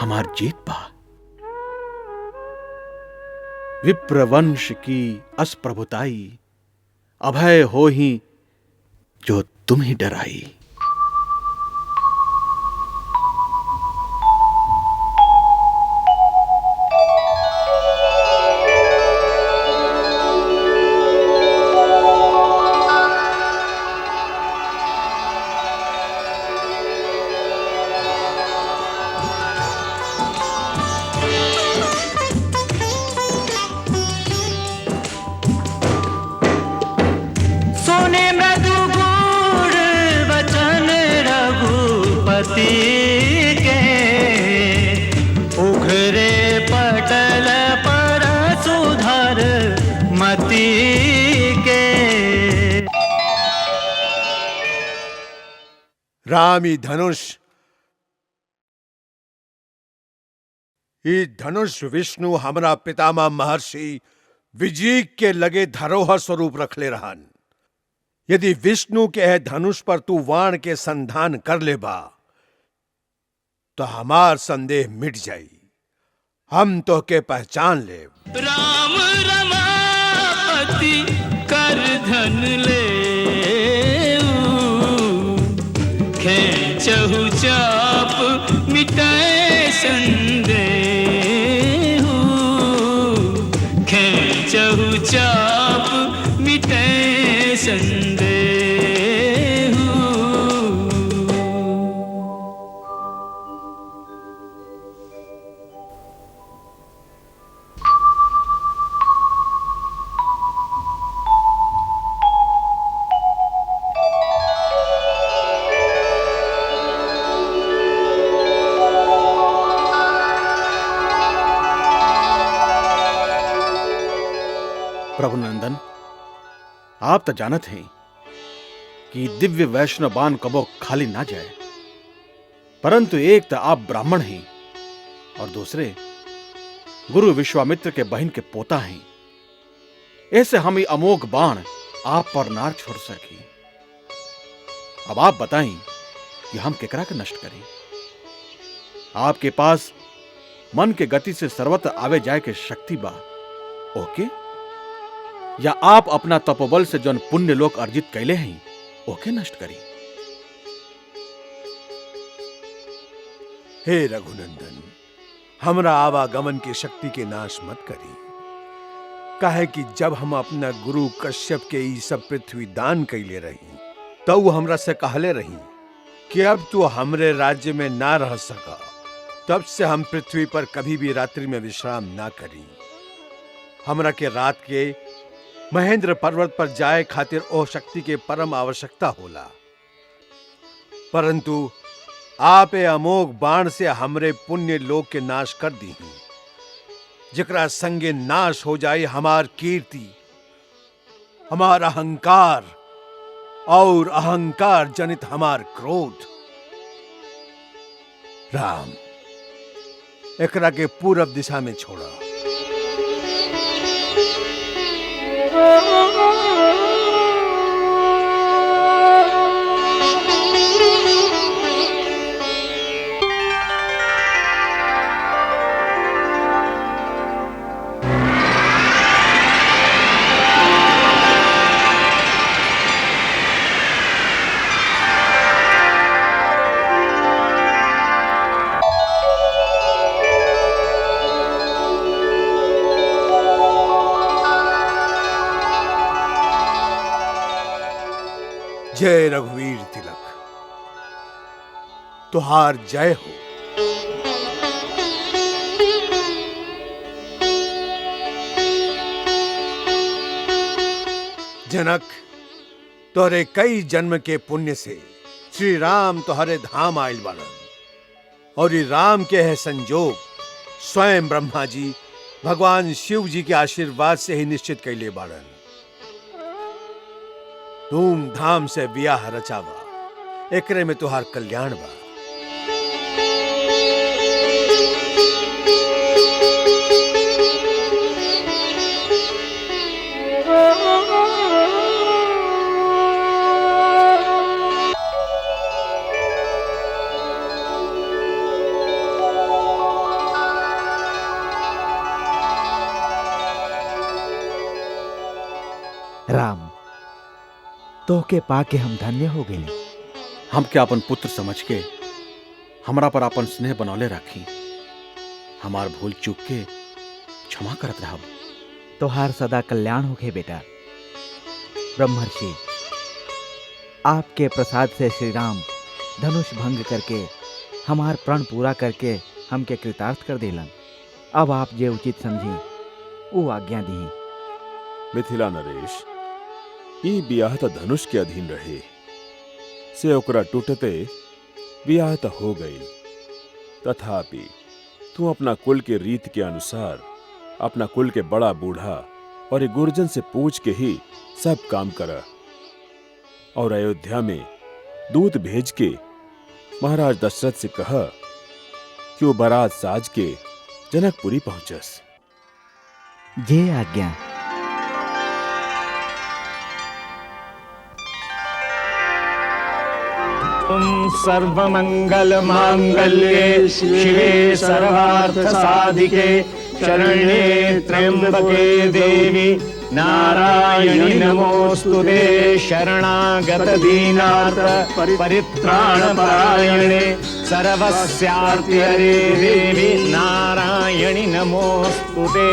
S3: हमार जीत बा। विप्रवंश की असप्रभुताई अभय हो ही जो तुम ही डराई।
S2: रामी धनुष, ई धनुष विष्णु हमरा पितामह महर्षि विजीक के लगे धरोहर स्वरूप रख ले रहन। यदि विष्णु के है धनुष पर तू वाण के संधान कर ले बा तो हमार संदेह मिट जाई। हम तो के पहचान ले।
S12: राम रमापति कर धन ले, खेचहु चाप मिटाए संदेह, खेचहु चाप मिटाए संदेह।
S3: प्रभुनंदन, आप तो जानत हैं कि दिव्य वैष्णव बाण कबो खाली ना जाए, परंतु एक तो आप ब्राह्मण हैं और दूसरे गुरु विश्वामित्र के बहन के पोता हैं। ऐसे हम ये अमोघ बाण आप पर ना छोड़ सकी। अब आप बताएं कि हम केकरा के नष्ट करें? आपके पास मन के गति से सर्वत्र आवे जाए के शक्ति बा, ओके? या आप अपना तपोबल से जौन पुण्य लोक अर्जित कैले हैं ओके नष्ट करी।
S2: हे रघुनंदन, हमरा आवागमन की शक्ति के नाश मत करी। काहे कि जब हम अपना गुरु कश्यप के ई सब पृथ्वी दान कैले रही तो वो हमरा से कहले रही कि अब तू हमरे राज्य में ना रह सका। तब से हम पृथ्वी पर कभी भी रात्रि में विश्राम ना करी। हमरा के रात के महेंद्र पर्वत पर जाए खातिर ओ शक्ति के परम आवश्यकता होला, परंतु आप ए अमोघ बाण से हमरे पुण्य लोक के नाश कर दी, जकरा संगे नाश हो जाए हमार कीर्ति, हमार अहंकार और अहंकार जनित हमार क्रोध। राम, एकरा के पूरब दिशा में छोड़ा। जय रघुवीर तिलक, तुहार जय हो। जनक, तोहरे कई जन्म के पुण्य से श्री राम तोहरे धाम आयल बाड़न, और ई राम के है संजोग स्वयं ब्रह्मा जी भगवान शिव जी के आशीर्वाद से ही निश्चित कैले बाड़न। धूमधाम से ब्याह रचावा, एकरे में तुहार कल्याण बा।
S9: राम, तो के पाके हम धन्य हो गए।
S3: हम के अपन पुत्र समझ के हमरा पर अपन स्नेह बनौले राखी, हमार भूल चूक के क्षमा करत रहब।
S9: तोहार सदा कल्याण होखे बेटा। ब्रह्मर्षि, आपके प्रसाद से श्री राम धनुष भंग करके हमार प्रण पूरा करके हमके कृतार्थ कर देलन। अब आप जे उचित समझी वो आज्ञा दी।
S11: मिथिला नरेश, ई ब्याह त धनुष के अधीन रहे से ओकरा टूटते ब्याह त हो गई, तथापि तू अपना कुल के रीत के अनुसार अपना कुल के बड़ा बूढ़ा और एक गुर्जन से पूछ के ही सब काम करा, और अयोध्या में दूत भेज के महाराज दशरथ से कहा कि वो बारात साज के जनकपुरी पहुंचस।
S9: जे आज्ञा।
S12: सर्वमंगल मांगल्ये शिवे सर्वार्थ साधिके शरण्ये त्र्यंबके देवी नारायणी नमोस्तुते। शरणागत दीनार्थ परित्राण परायणे सर्वस्यार्थे देवी नारायणी नमोस्तुते।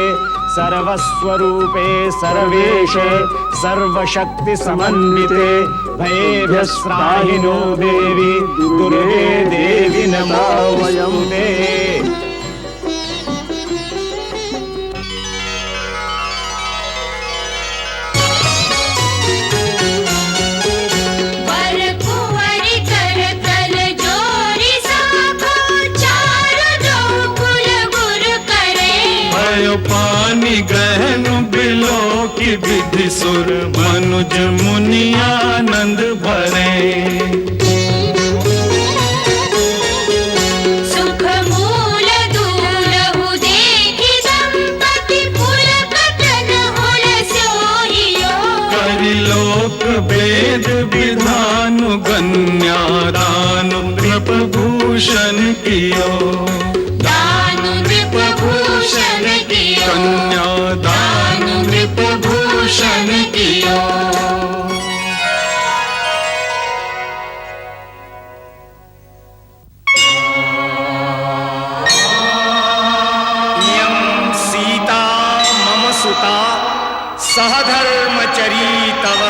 S12: सर्वस्वरूपे सर्वेशे सर्वशक्ति समन्विते भयेभ्यस्त्राहिनो देवी दुर्गे देवी नमोस्तुते।
S14: पानी गहन बिलो की विधि सुर मनुज मुनियानंद भरे।
S8: सुख मूल दूलहु देखि दंपति पुलकटन हुल सोहियो।
S14: करिलोक वेद विधानु गण्यादानु नृपभूषण कियो। कन्यादान नृपभूषण कियो।
S12: इयं सीता मम सुता सहधर्मचरी तव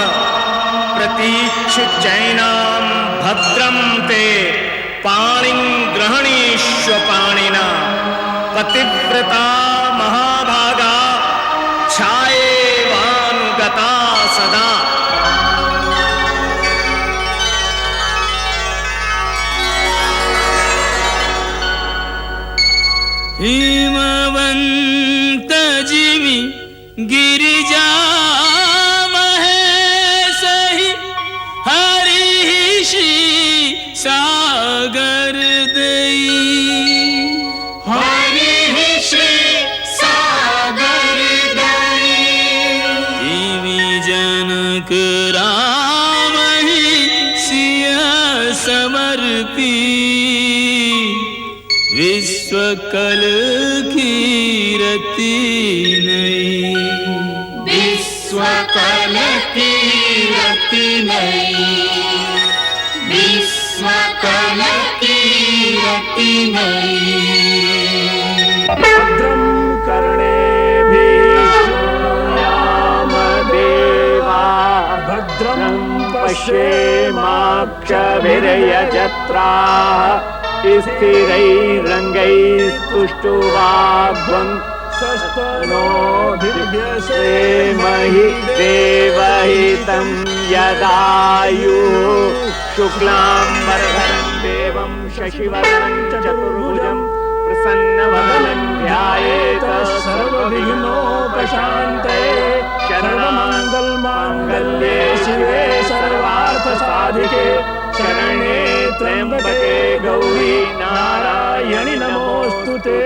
S12: प्रतीच्छु जैनां भद्रं ते पाणिं ग्रहणीष्व पाणिना। पतिव्रता महाभागा गिरिजा महेश ही हरि श्री सागर दई
S14: हरि श्री सागर दई
S12: जनक राम ही सिया समर्पी विश्व कल कीरति नहीं
S14: विश्व कल कीरति नहीं विश्व कल कीरति नहीं
S7: भद्रं कर्णेभिः देवा भद्रं पश्येमाक्षभिर्यजत्राः स्थिरैरङ्गैस्तुष्टुवाग्वन् नो देवहितं यदायुः शुक्लाम्बरधरं देवं शशिवर्णं चतुर्भुजं प्रसन्नवदनं ध्यायेत सर्वविघ्नोपशान्तये शरणमङ्गलमाङ्गल्ये शिवे सर्वार्थसाधिके शरणे त्र्यम्बके गौरी नारायणि नमोऽस्तुते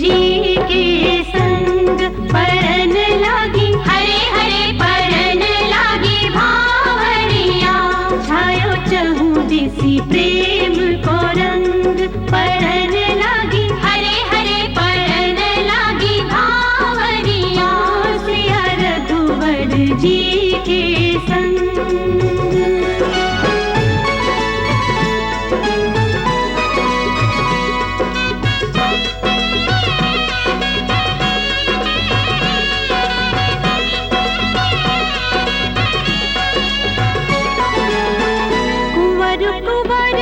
S10: जी के संग परन लागी हरे हरे परन लागी भावरिया छायो चहु दिसी प्रेम को रंग परन लागी हरे हरे परन लागी भावरिया सिया रघुवर जी के संग कुंवर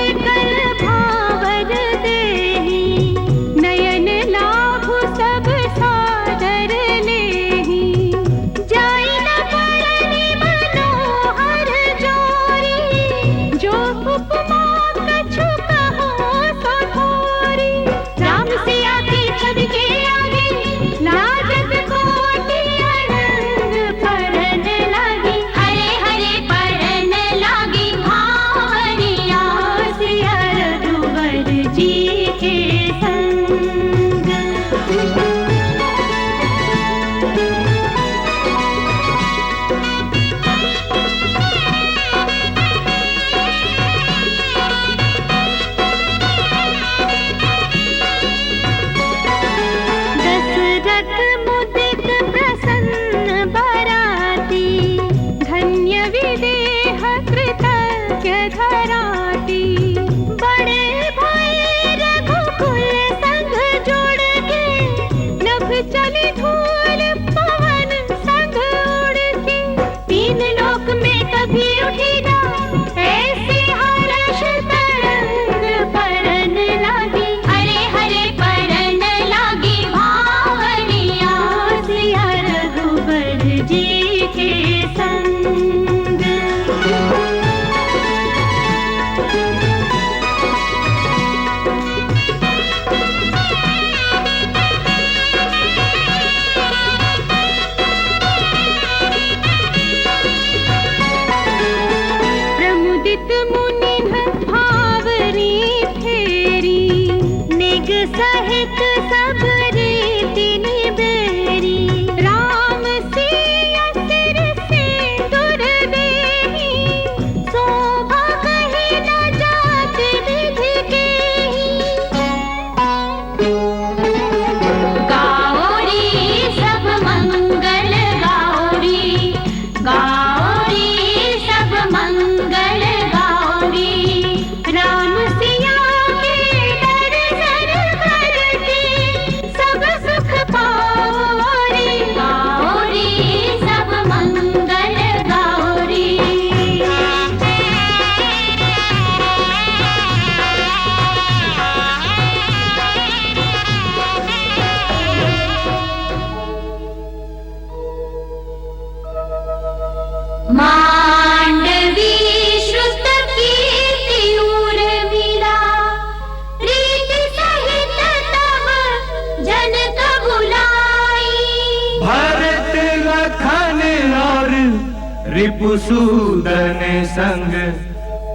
S12: रिपुसूदन संग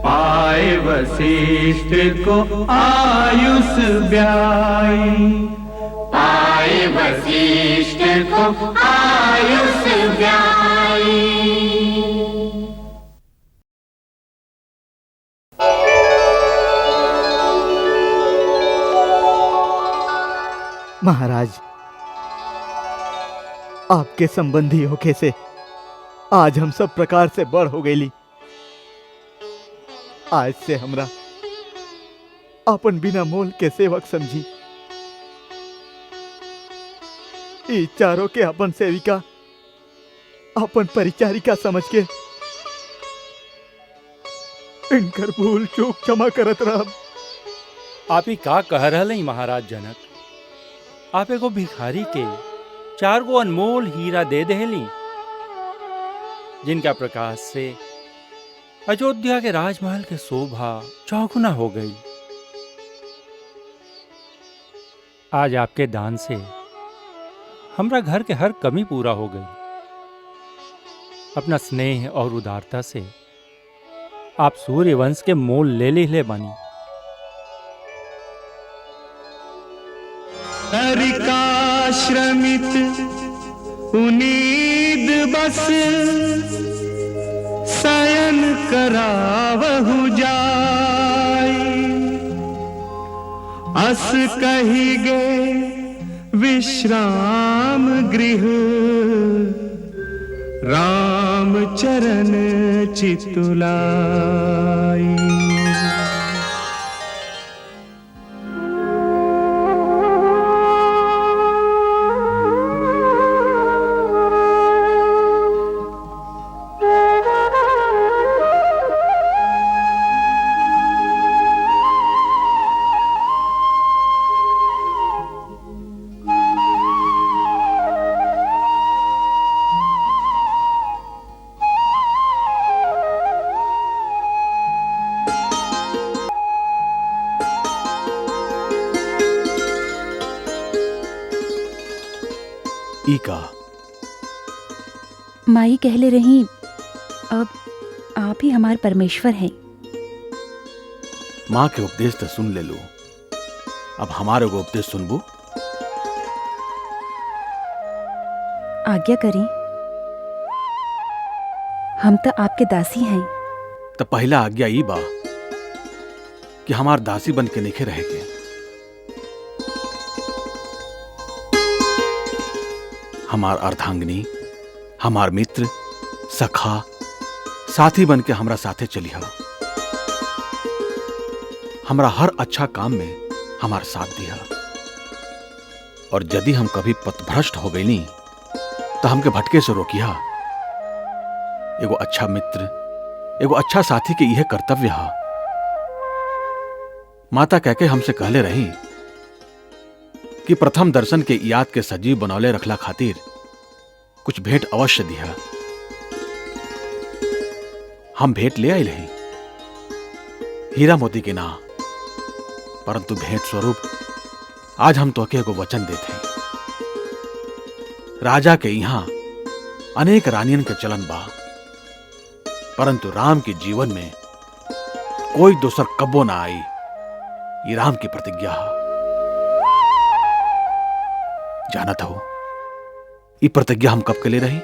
S12: पाए वशिष्ठ को आयुष ब्याई।
S14: पाए वशिष्ठ को आयुष ब्याई।
S13: महाराज, आपके संबंधी होके से आज हम सब प्रकार से बड़ हो गईली। आज से हमरा अपन बिना मोल के सेवक समझी। ई चारों के अपन सेविका, अपन परिचारिका समझ के इनकर भूल चूक क्षमा करत रहब।
S4: आप ही का कह रहे हैं महाराज जनक? आप एगो भिखारी के 4 गो अनमोल हीरा दे देली, जिनका प्रकाश से अयोध्या के राजमहल के शोभा चौगुना हो गई। आज आपके दान से हमरा घर के हर कमी पूरा हो गई। अपना स्नेह और उदारता से आप सूर्यवंश के मोल ले बानी।
S12: तरिकाश्रमित उनीद बस शयन करावहु जाई। अस कही गे विश्राम गृह राम चरण चितुलाई।
S3: का
S6: माई कहले रही, अब आप ही हमार परमेश्वर हैं।
S3: माँ के उपदेश तो सुन ले लो, अब हमारे को उपदेश सुनबू।
S6: आज्ञा करी, हम तो आपके दासी हैं।
S3: तो पहला आज्ञा ई बा कि हमार दासी बन के निखे रहे के। हमार अर्धांगिनी, हमार मित्र, सखा, साथी बन के हमरा साथे चलिहा। हमरा हर अच्छा काम में हमार साथ दिया। और यदि हम कभी पथभ्रष्ट हो गईनी तो हमके भटके से रोकिया। एगो अच्छा मित्र, एगो अच्छा साथी के यह कर्तव्य है। माता कहके हमसे कहले रही कि प्रथम दर्शन के याद के सजीव बनौले रखला खातिर कुछ भेंट अवश्य दिया। हम भेंट ले आए रही, हीरा मोती के ना, परंतु भेंट स्वरूप आज हम तोके को वचन देते हैं। राजा के यहां अनेक रानियन के चलन बा, परंतु राम के जीवन में कोई दूसर कब्बो ना आई। ये राम की प्रतिज्ञा है। जानत हो ये प्रतिज्ञा हम कब के ले रही?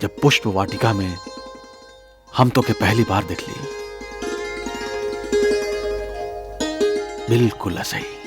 S3: जब पुष्प वाटिका में हम तो के पहली बार देख लिए। बिल्कुल ऐसा ही।